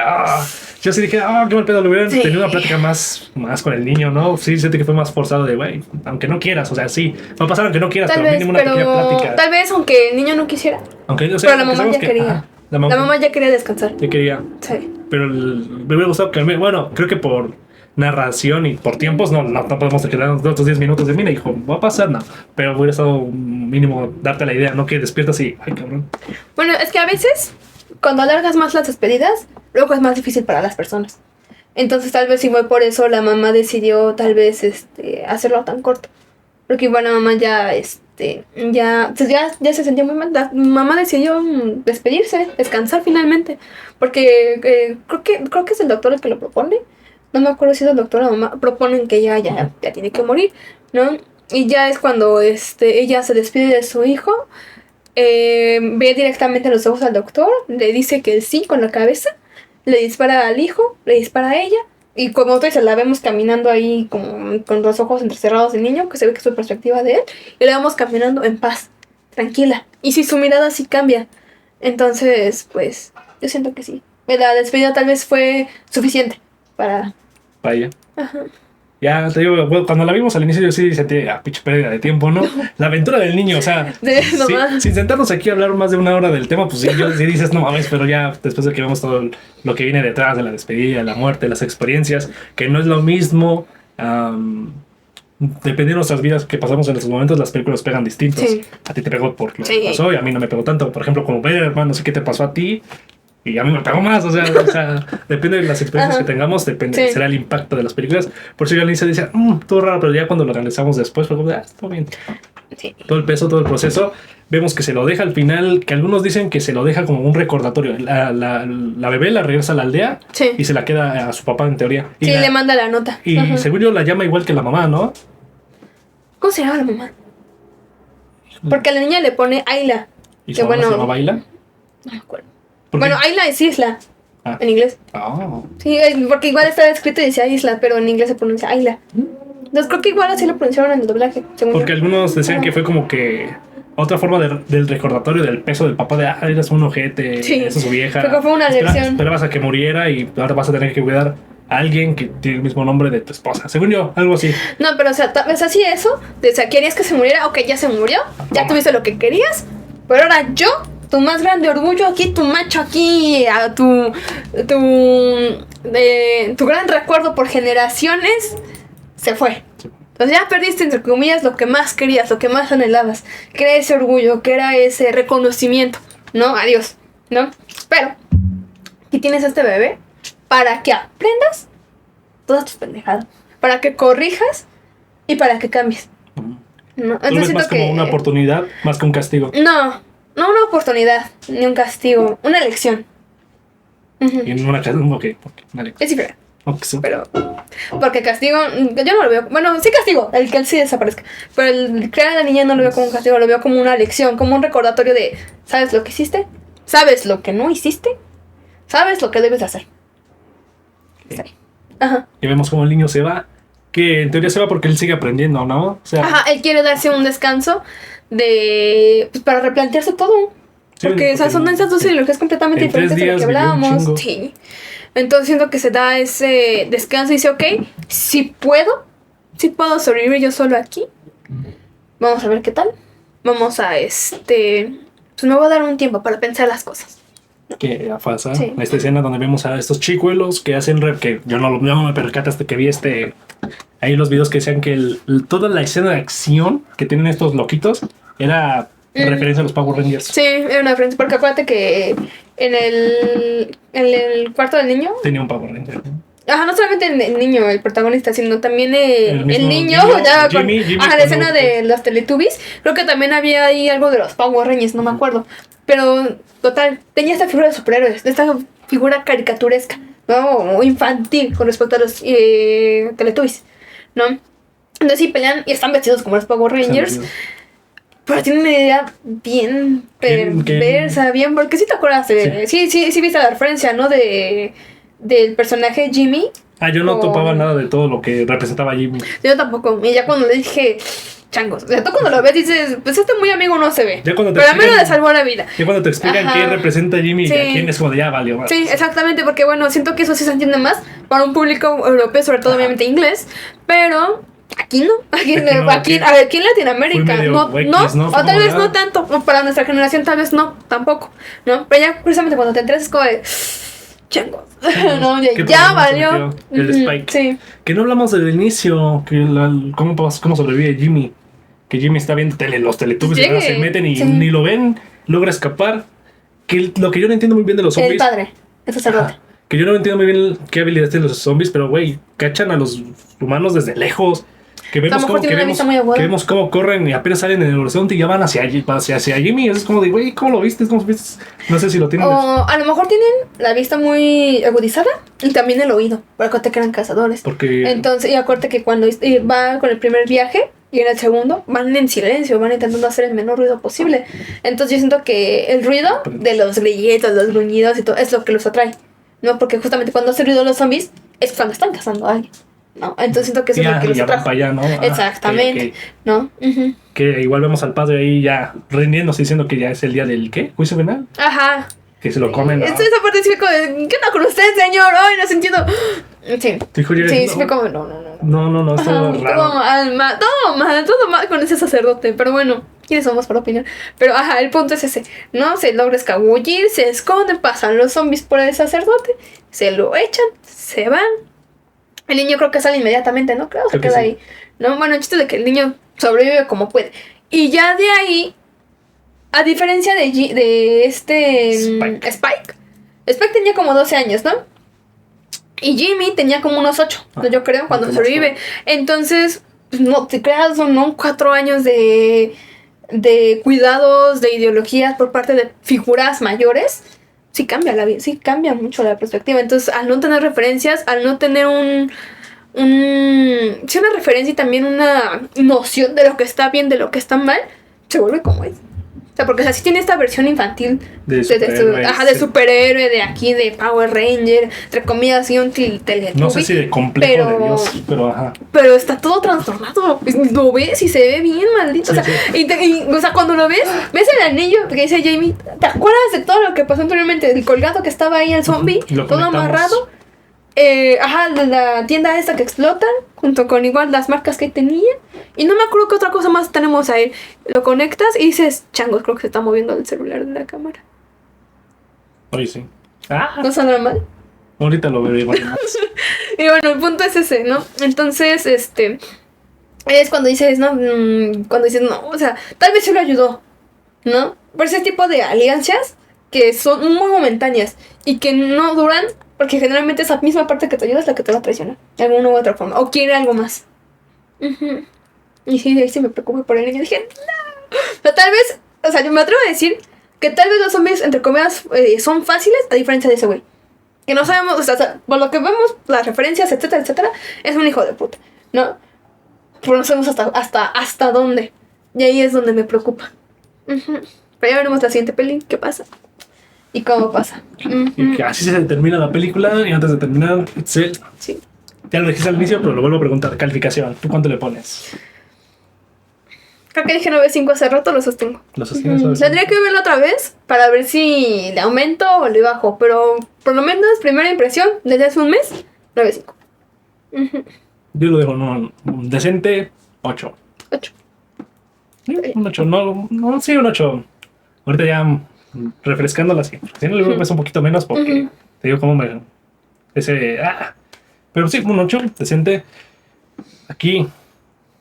yo sí dije, qué mal pedo. Le hubieran tenido una plática más con el niño, ¿no? Sí, siento que fue más forzado de, güey, aunque no quieras. O sea, sí, va a pasar aunque no quieras, pero mínimo una pequeña plática. Tal vez, aunque el niño no quisiera. Pero la mamá ya quería. La mamá ya quería descansar. Ya quería. Sí. Pero me hubiera gustado que... Bueno, creo que por narración y por tiempos no podemos quedarnos otros 10 minutos de mira, hijo, va a pasar, no. Pero hubiera estado mínimo darte la idea, no que despiertas y... Ay, cabrón. Bueno, es que a veces, cuando alargas más las despedidas, luego es más difícil para las personas. Entonces tal vez igual por eso la mamá decidió tal vez hacerlo tan corto. Porque igual la mamá ya se sentía muy mal. La mamá decidió despedirse, descansar finalmente. Porque creo que es el doctor el que lo propone. No me acuerdo si es el doctor o la mamá. Proponen que ya tiene que morir, ¿no? Y ya es cuando ella se despide de su hijo. Ve directamente a los ojos al doctor. Le dice que sí con la cabeza. Le dispara al hijo, le dispara a ella. Y como otra vez la vemos caminando ahí como con los ojos entrecerrados del niño, que se ve que es su perspectiva de él, y la vemos caminando en paz, tranquila. Y si su mirada sí cambia. Entonces, pues, yo siento que sí. La despedida tal vez fue suficiente para ella. Ajá. Ya te digo, cuando la vimos al inicio yo sí sentí, pinche pérdida de tiempo, ¿no? La aventura del niño, o sea, sin sentarnos aquí a hablar más de una hora del tema, pues sí dices, no mames, pero ya después de que vemos todo lo que viene detrás de la despedida, la muerte, las experiencias, que no es lo mismo, dependiendo de nuestras vidas que pasamos en estos momentos, las películas pegan distintos. Sí. A ti te pegó por lo que pasó y a mí no me pegó tanto. Por ejemplo, como Bergman, no sé qué te pasó a ti. Y a mí me pegó más, o sea, depende de las experiencias que tengamos, será el impacto de las películas. Por eso yo al inicio decía, todo raro, pero ya cuando lo analizamos después, fue como, está bien. Sí. Todo el peso, todo el proceso. Vemos que se lo deja al final, que algunos dicen que se lo deja como un recordatorio. La bebé la regresa a la aldea Sí. y se la queda a su papá en teoría. Y Sí, le manda la nota. Y Ajá. según yo la llama igual que la mamá, ¿no? ¿Cómo se llama la mamá? Porque a la niña le pone Ayla. ¿Y Que su mamá bueno, se llama Baila? no me acuerdo. ¿Por qué? Bueno, Ayla es isla. Ah. En inglés. Oh. Sí, porque igual estaba escrito y decía isla, pero en inglés se pronuncia Ayla. Entonces creo que igual así lo pronunciaron en el doblaje, según Porque yo. algunos decían que fue como que otra forma del recordatorio del peso del papá de eras un ojete, Sí. esa es su vieja. Creo que fue una lección. Esperabas a que muriera y ahora vas a tener que cuidar a alguien que tiene el mismo nombre de tu esposa. Según yo, algo así. No, pero o sea, sí eso, o sea, querías que se muriera, ok, ya se murió, ya Toma. tuviste lo que querías, pero ahora yo, tu más grande orgullo aquí, tu macho aquí, a tu gran recuerdo por generaciones, se fue. Entonces ya perdiste, entre comillas, lo que más querías, lo que más anhelabas, que era ese orgullo, que era ese reconocimiento, ¿no? Adiós, ¿no? Pero, aquí tienes a este bebé para que aprendas todas tus pendejadas, para que corrijas y para que cambies. ¿No? Tú lo ves más como una oportunidad, más que un castigo. No una oportunidad, ni un castigo, una lección. Ujú. Y en una casa, ok, una lección. Es diferente. Ok, sí. Pero, porque castigo, yo no lo veo. Bueno, sí castigo, el que él sí desaparezca. Pero el crear a la niña no lo veo como un castigo, lo veo como una lección, como un recordatorio de: ¿sabes lo que hiciste? ¿Sabes lo que no hiciste? ¿Sabes lo que debes hacer? Ok. Sí. Ajá. Y vemos cómo el niño se va. Que en teoría se va porque él sigue aprendiendo, ¿no? O sea, Ajá, él quiere darse un descanso pues, para replantearse todo. Sí, Porque esas son esas dos ideologías completamente en 3 diferentes de lo días que vivió un hablábamos. chingo. Sí. Entonces siento que se da ese descanso y dice: ok, si puedo sobrevivir yo solo aquí. Vamos a ver qué tal. Vamos a pues me voy a dar un tiempo para pensar las cosas. que pasa Sí. esta escena donde vemos a estos chicuelos que hacen rap, que yo no me percaté hasta que vi ahí los videos que decían que toda la escena de acción que tienen estos loquitos era referencia a los Power Rangers. Sí, era una referencia, porque acuérdate que en el cuarto del niño, Tenía un Power Ranger. ajá, no solamente el niño, el protagonista, sino también el mismo niño, niño, ya Jimmy la cuando- escena de los Teletubbies, creo que también había ahí algo de los Power Rangers, no me acuerdo, pero total, tenía esta figura de superhéroes, esta figura caricaturesca, ¿no? O infantil con respecto a los Teletubbies, ¿no? Entonces sí pelean y están vestidos como los Power Rangers, pero tiene una idea bien perversa, bien, porque sí te acuerdas sí viste la referencia, ¿no? Del personaje Jimmy. Yo no topaba nada de todo lo que representaba Jimmy. Yo tampoco, y ya cuando le dije, changos, o sea, tú cuando lo ves dices, pues muy amigo no se ve, Ya cuando te pero a mí no explican- le salvó la vida. Y cuando te explican Ajá. qué representa Jimmy Sí. y a quién es como de ya valió. Sí, exactamente, porque bueno, siento que eso sí se entiende más para un público europeo, sobre todo obviamente inglés, pero aquí no, aquí no, aquí a ver, aquí en Latinoamérica, fue medio no, X, ¿no? o Fue tal como vez de, no tanto, o para nuestra generación tal vez no, tampoco, ¿no? Pero ya precisamente cuando te enteras es como de, changos, no, ¿Qué ya problema valió. se metió? El Ujú, Spike. sí. Que no hablamos del inicio, que cómo sobrevive Jimmy. Que Jimmy está viendo los Teletubbies y nada, se meten y Sí. ni lo ven, logra escapar. Que lo que yo no entiendo muy bien de los El zombies. padre, el sacerdote. Ajá. Que yo no entiendo muy bien qué habilidades tienen los zombies, pero güey, cachan a los humanos desde lejos. Que vemos, mejor tiene una vista muy aguda. que vemos cómo corren y apenas salen en el horizonte y ya van hacia Jimmy. Es como de, güey, ¿cómo lo viste? ¿Cómo viste? No sé si lo tienen. O a lo mejor tienen la vista muy agudizada y también el oído, porque acuérdate que eran cazadores. Porque Entonces, y acuérdate que cuando va con el primer viaje y en el segundo van en silencio, van intentando hacer el menor ruido posible. Entonces yo siento que el ruido de los grillitos, los gruñidos y todo es lo que los atrae, ¿no? Porque justamente cuando hace ruido los zombies es cuando están cazando a alguien, ¿no? Entonces siento que eso es lo que los ya van atrae. para allá, ¿no? Exactamente, ok. ¿no? Ujú. Que igual vemos al padre ahí ya rindiéndose diciendo que ya es el día del ¿qué? ¿Juicio penal? Ajá. Que se lo comen. Esa parte sí fue como de, ¿qué onda con usted, señor? Ay, no se entiendo. Sí. Dijo Jerry, Sí, no. sí fue como, no. No, esto Ajá, es raro. todo mal con ese sacerdote, pero bueno, ¿quiénes somos para opinar? Pero ajá, el punto es ese, ¿no? Se logra escabullir, se esconde, pasan los zombies por el sacerdote, se lo echan, se van. El niño creo que sale inmediatamente, ¿no? Creo que se Creo que queda sí. ahí, ¿no? Bueno, el chiste de que el niño sobrevive como puede. Y ya de ahí, a diferencia de Spike tenía como 12 años, ¿no? Y Jimmy tenía como unos 8, yo creo, cuando más sobrevive. Entonces, pues, no te creas, ¿no? 4 años de cuidados, de ideologías por parte de figuras mayores, sí cambia la vida, sí cambia mucho la perspectiva. Entonces, al no tener referencias, al no tener sí, una referencia y también una noción de lo que está bien, de lo que está mal, se vuelve como es. O sea, porque así tiene esta versión infantil de superhéroe, de superhéroe, de aquí, de Power Ranger, entre comillas, así un Teletubby. No sé si de complejo de Dios, pero ajá. Pero está todo trastornado. Lo ves y se ve bien, maldito. Sí, o sea, sí. o sea, cuando lo ves el anillo que dice Jamie. ¿Te acuerdas de todo lo que pasó anteriormente? El colgado que estaba ahí, el zombie, Lo todo conectamos. amarrado. La tienda esta que explotan, junto con igual las marcas que tenía. Y no me acuerdo qué otra cosa más tenemos ahí. Lo conectas y dices, changos, creo que se está moviendo el celular de la cámara. Oye, sí. Ah, ¿No saldrá mal? ahorita lo veré igual. Y bueno, el punto es ese, ¿no? Entonces, es cuando dices, ¿no? Cuando dices, no, o sea, tal vez sí lo ayudó, ¿no? Por ese tipo de alianzas que son muy momentáneas y que no duran, porque generalmente esa misma parte que te ayuda es la que te va a traicionar, de alguna u otra forma, o quiere algo más. Ujú. Y sí, ahí sí me preocupé por el niño. Dije, no. O sea, tal vez, o sea, yo me atrevo a decir que tal vez los zombies, entre comillas, son fáciles, a diferencia de ese güey. Que no sabemos, o sea, por lo que vemos, las referencias, etcétera, etcétera, es un hijo de puta, ¿no? Pero no sabemos hasta dónde. Y ahí es donde me preocupa. Ujú. Pero ya veremos la siguiente peli, qué pasa. Y cómo pasa. Y que así se termina la película y antes de terminar, sí, Sí. ya lo dijiste al inicio, pero lo vuelvo a preguntar. Calificación, ¿tú cuánto le pones? Creo que dije 9.5 hace rato, lo sostengo. ¿Lo sostienes? ¿Sabes? Tendría que verlo otra vez para ver si le aumento o le bajo. Pero por lo menos, primera impresión, desde hace un mes, 9.5. Yo lo dejo no, decente, 8. 8. Un 8, no, sí, un 8. Ahorita ya refrescándola así. Si no le voy a pasar un poquito menos porque te digo cómo me... Pero sí, un 8, decente. Aquí,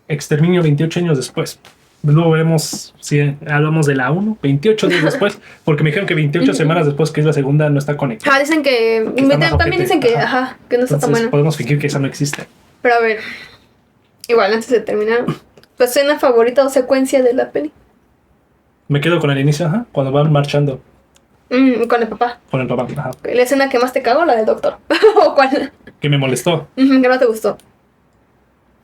Exterminio 28 años después. Luego veremos si hablamos de la 1, 28 días después, porque me dijeron que 28 semanas después, que es la segunda, no está conectada. Dicen que... está más También ojete. dicen que, Ajá. que no está tan Entonces buena. podemos fingir que esa no existe. Pero a ver, igual antes de terminar, tu escena favorita o secuencia de la peli. Me quedo con el inicio, ajá, cuando van marchando Con el papá. con el papá, ajá, La escena que más te cagó, la del doctor. ¿O cuál? que me molestó. Que no te gustó.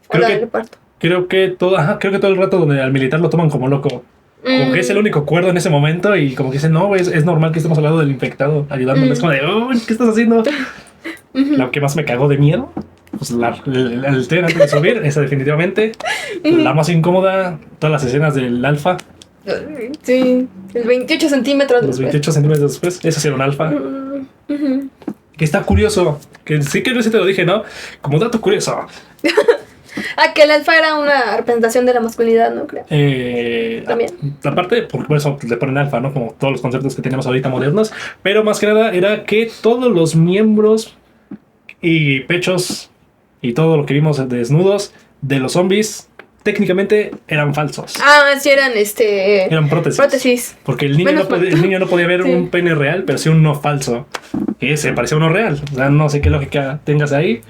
O Creo la que- del parto. Creo que todo el rato donde al militar lo toman como loco. Como que es el único cuerdo en ese momento y como que dicen, no, es normal que estemos al lado del infectado, ayudándole. Es como de, oh, ¿qué estás haciendo? Lo que más me cagó de miedo, pues el tren antes de subir, esa definitivamente. La más incómoda, todas las escenas del alfa, Sí, el 28 centímetros los después. 28 centímetros después, eso sí era un alfa. Que está curioso, que sí que no sé si te lo dije, ¿no? Como dato curioso. Que el alfa era una representación de la masculinidad, ¿no? Creo. También. Aparte, por eso le ponen alfa, ¿no? Como todos los conceptos que tenemos ahorita modernos. Pero más que nada era que todos los miembros y pechos y todo lo que vimos desnudos de los zombies técnicamente eran falsos. Sí eran Eran prótesis. Porque el niño, Menos mal. el niño no podía ver Sí. un pene real, pero sí uno falso. Que se parecía a uno real. O sea, no sé qué lógica tengas ahí.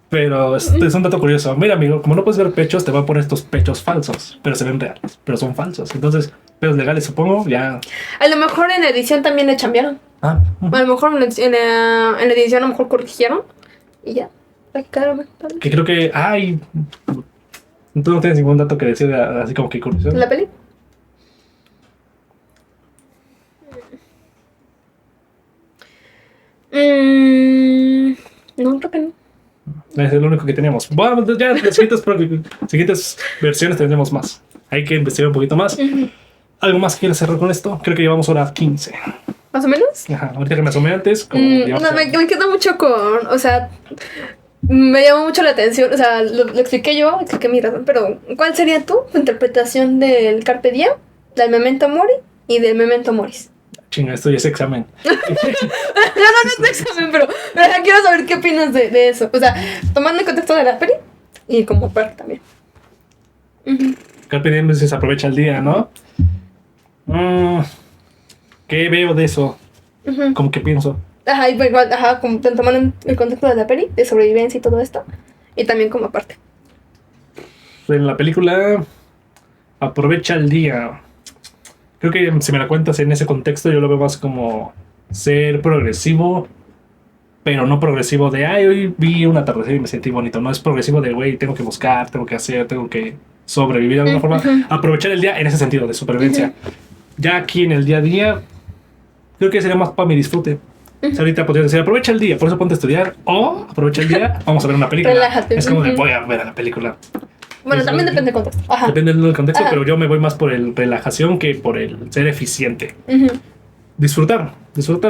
Pero es un dato curioso. Mira, amigo, como no puedes ver pechos, te va a poner estos pechos falsos. Pero se ven reales, pero son falsos. Entonces, pedos legales, supongo, ya. A lo mejor en la edición también le cambiaron. Ah, A lo mejor en la edición a lo mejor corrigieron. Y ya. Claro, que creo que. Ay. Tú no tienes ningún dato que decir así como que curioso. ¿En la peli? No, creo que no. Es el único que teníamos. Bueno, ya en las siguientes versiones tendremos más. Hay que investigar un poquito más. ¿Algo más que quieres cerrar con esto? Creo que llevamos hora 15. ¿Más o menos? Ajá, ahorita que me asomé antes, como No, me queda mucho con... O sea, me llamó mucho la atención. O sea, lo expliqué yo, expliqué mi razón. Pero, ¿cuál sería tu interpretación del Carpe Diem, del Memento Mori y del Memento Moris? Chinga, esto ya es examen. No es examen, pero quiero saber qué opinas de eso. O sea, tomando en contexto de la peli y como parte también. Carpe Diem se aprovecha el día, ¿no? ¿Qué veo de eso? Como que pienso. Ajá, y igual, como tomando en el contexto de la peli, de sobrevivencia y todo esto. Y también como aparte. en la película aprovecha el día. Creo que si me la cuentas en ese contexto, yo lo veo más como ser progresivo, pero no progresivo de, ay, hoy vi un atardecer y me sentí bonito. No es progresivo de, güey, tengo que buscar, tengo que hacer, tengo que sobrevivir de alguna forma. Aprovechar el día en ese sentido de supervivencia. Ya aquí en el día a día, creo que sería más para mi disfrute. O sea, ahorita podría decir, aprovecha el día, por eso ponte a estudiar, o aprovecha el día, vamos a ver una película. Relájate. Es como de, voy a ver a la película. Bueno, también depende del contexto. Ajá. Depende del contexto, Ajá. pero yo me voy más por el relajación que por el ser eficiente. Ujú. Disfrutar,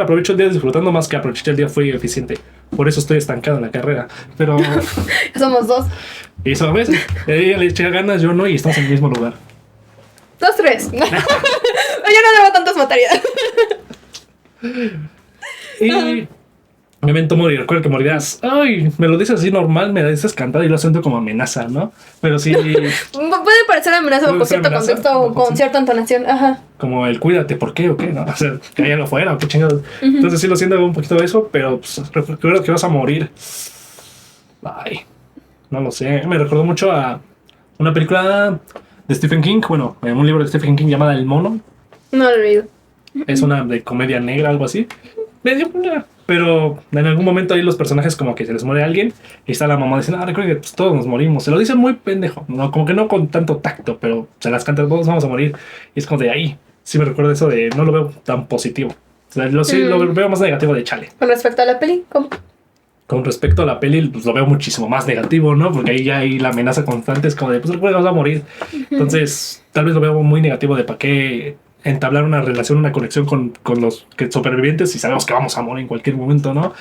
aprovecho el día disfrutando más que aprovechar el día fui eficiente. Por eso estoy estancado en la carrera. Pero Somos 2. eso a veces, ella le echa ganas, yo no, y estamos en el mismo lugar. 2, 3. Yo no debo tantas materias. Y Memento Mori, recuerda que morirás. Ay, me lo dices así normal, me lo dices cantado y lo siento como amenaza, ¿no? Pero sí, Puede parecer amenaza Puede con ser cierto amenaza, contexto o con sí. cierta entonación. Ajá. como el cuídate, ¿por qué o qué? ¿No? O sea, que hay algo afuera, o qué chingados. Entonces sí lo siento un poquito de eso, pero pues, recuerdo que vas a morir. Ay, no lo sé. Me recordó mucho a una película de Stephen King, bueno, un libro de Stephen King llamada El Mono. No lo he leído. Es una de comedia negra, algo así. Medio, pero en algún momento ahí los personajes como que se les muere alguien y está la mamá diciendo, recuerda que pues, todos nos morimos. Se lo dicen muy pendejo, no, como que no con tanto tacto, pero se las cantan, todos vamos a morir. Y es como de ahí, sí me recuerda eso de, no lo veo tan positivo. O sea, sí, lo veo más negativo de chale. Con respecto a la peli, ¿cómo? Con respecto a la peli, pues lo veo muchísimo más negativo, ¿no? Porque ahí ya hay la amenaza constante, es como de, pues recuerda, vas a morir. Entonces, tal vez lo veo muy negativo de para qué entablar una relación, una conexión con los supervivientes si sabemos que vamos a morir en cualquier momento, ¿no?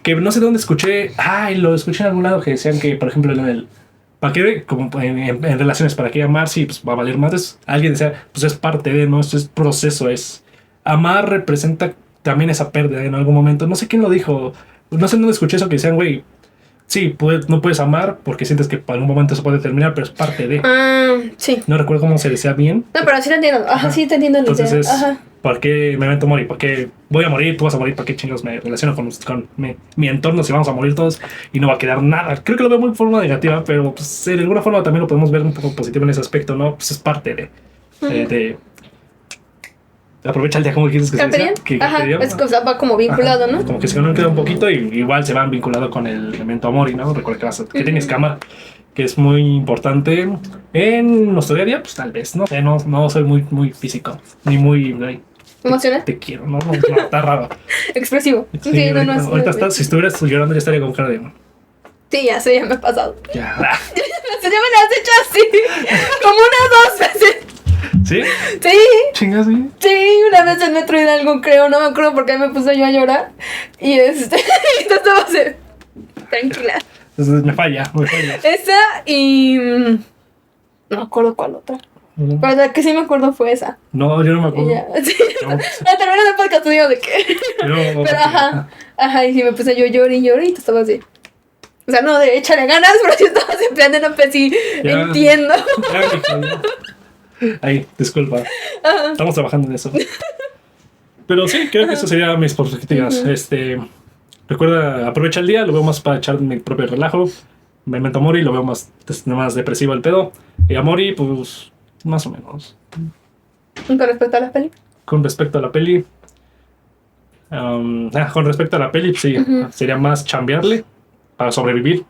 Que no sé de dónde escuché, lo escuché en algún lado que decían que, por ejemplo, en el ¿para qué? Como en relaciones, ¿para qué amar? Si pues, va a valer más. Alguien decía, pues es parte de, ¿no? Esto es proceso, es... Amar representa también esa pérdida en algún momento. No sé quién lo dijo, no sé dónde escuché eso que decían, güey, sí, no puedes amar porque sientes que en algún momento eso puede terminar, pero es parte de... Sí. No recuerdo cómo se decía bien. No, pero sí te entiendo. Ajá, sí te entiendo la Entonces idea. es, Ajá. ¿por qué Memento Mori? ¿Por qué voy a morir? Tú vas a morir. ¿Para qué chingos me relaciono con mi entorno si vamos a morir todos y no va a quedar nada? Creo que lo veo muy de forma negativa, pero pues, de alguna forma también lo podemos ver un poco positivo en ese aspecto, ¿no? Pues es parte de aprovecha el día, como quieres que se diga. Ajá, es que va como vinculado, ¿no? Como que se queda un poquito y igual se van vinculado con el Memento Mori, ¿no? Recuerda que tienes que amar, que es muy importante en nuestro día a día, pues tal vez, ¿no? No soy muy físico, ni muy... ¿Emocional? Te quiero, ¿no? Está raro. Expresivo. Sí, ahorita si estuvieras llorando ya estaría con cara de... Sí, ya sé, ya me ha pasado. Ya. Ya me lo has hecho así. Como unas 2 veces. ¿Sí? Sí. Chingas, sí. Sí, una vez en Metro Hidalgo, creo, no me acuerdo por qué me puse yo a llorar. Y y tú estabas tranquila. Entonces me falla. Esa y... no me acuerdo cuál otra. Pero la que sí me acuerdo fue esa. No, yo no me acuerdo. Sí. No. A terminar el podcast te digo de qué. Pero ajá, y sí me puse yo lloré y tú estabas así. O sea, no de échale ganas, pero sí estabas en plan de no, pues sí, Ya. entiendo. Ay, disculpa. Estamos trabajando en eso. Pero sí, creo que eso serían mis perspectivas. Recuerda, aprovecha el día, lo veo más para echar mi propio relajo. Memento Mori, lo veo más depresivo el pedo. Y a Mori, pues, más o menos. ¿Con respecto a la peli? Con respecto a la peli. Con respecto a la peli, sí, sería más chambearle para sobrevivir.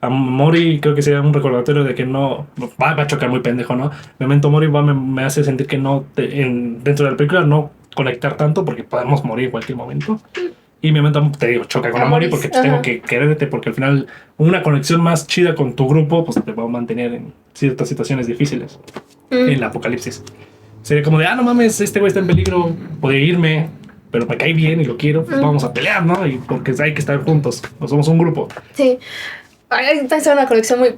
A Mori creo que sería un recordatorio de que no va a chocar muy pendejo, ¿no? Memento Mori me hace sentir que no dentro de la película no conectar tanto porque podemos morir en cualquier momento. Y Memento, te digo, choca con la Mori porque pues, tengo que quererte porque al final una conexión más chida con tu grupo pues te va a mantener en ciertas situaciones difíciles en el apocalipsis. Sería como de, no mames, este güey está en peligro, podría irme, pero me cae bien y lo quiero, pues vamos a pelear, ¿no? Y porque hay que estar juntos, no somos un grupo. Sí. Esta es una conexión muy...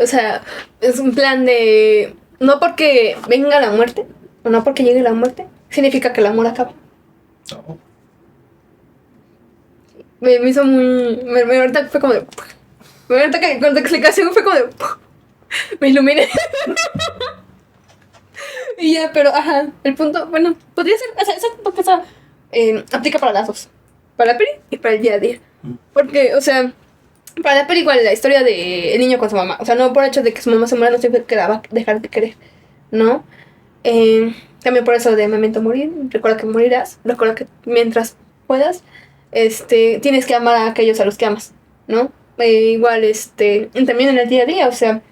O sea, es un plan de... No porque venga la muerte, o no porque llegue la muerte, significa que el amor acaba. No. Me hizo muy... ahorita fue como de... ahorita que con la explicación fue como de... me iluminé. Y ya, pero ajá, el punto... Bueno, podría ser... O sea, esa aplica para las dos. Para la peli y para el día a día. Porque, o sea... Para la película, la historia de el niño con su mamá. O sea, no por el hecho de que su mamá se muera, no significa que la va a dejar de querer, ¿no? También por eso de Memento Mori. Recuerda que morirás. Recuerda que mientras puedas, tienes que amar a aquellos a los que amas, ¿no? Igual, y también en el día a día, o sea,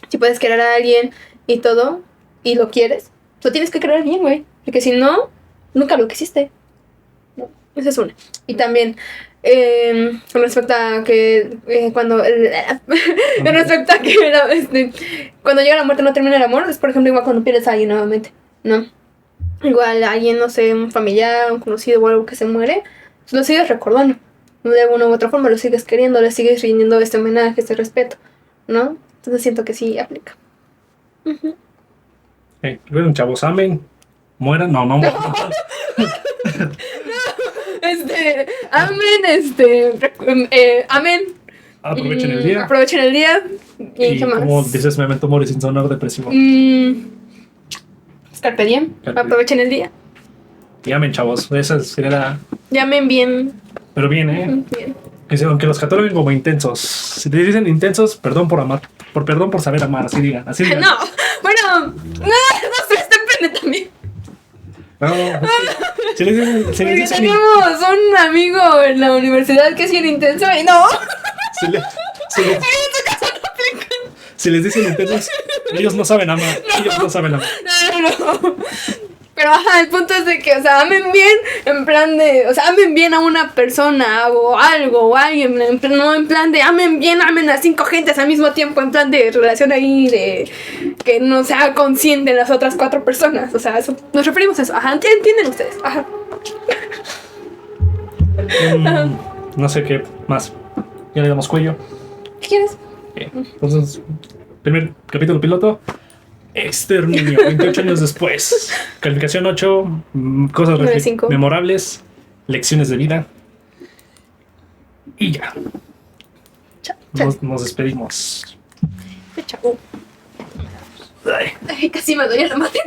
si puedes querer a alguien y todo, y lo quieres, lo tienes que querer bien, güey. Porque si no, nunca lo quisiste. ¿No? Esa es una. Y también, con respecto a que cuando con respecto a que cuando llega la muerte no termina el amor, es por ejemplo igual cuando pierdes a alguien nuevamente, ¿no? Igual alguien, no sé, un familiar, un conocido o algo que se muere, pues lo sigues recordando, ¿no? De alguna u otra forma lo sigues queriendo, le sigues rindiendo este homenaje, este respeto, ¿no? Entonces siento que sí aplica. Uh-huh. Bueno, chavos, amen, mueran, no mueran. Amén. Aprovechen el día. Aprovechen el día. ¿Y qué más? Como dices, Memento Mori sin sonar depresivo. Carpe diem. Aprovechen el día. Y amen, chavos. Esa sería la... Llamen bien. Pero bien, ¿eh? Bien. Aunque los cataloguen como intensos. Si te dicen intensos, perdón por amar. Perdón por saber amar, así digan. Así digan. No, bueno. No sé, depende también. No, si les dicen, Porque teníamos un amigo en la universidad que es bien intenso y no. Si les dicen intensos, ellos no saben amar. Ellos no saben amar. No. Pero ajá, el punto es de que, o sea, amen bien, en plan de, o sea, amen bien a una persona o algo o alguien, no en plan de amen bien, amen a 5 gentes al mismo tiempo, en plan de relación ahí de que no sea consciente las otras 4 personas, o sea, eso, nos referimos a eso, ajá, entienden ustedes, ajá. No sé qué más, ya le damos cuello. ¿Qué quieres? Entonces, primer capítulo piloto. Exterminio, 28 años después. Calificación 8, cosas memorables, lecciones de vida. Y ya. Nos despedimos. Chao. Ay, casi me doy la madre.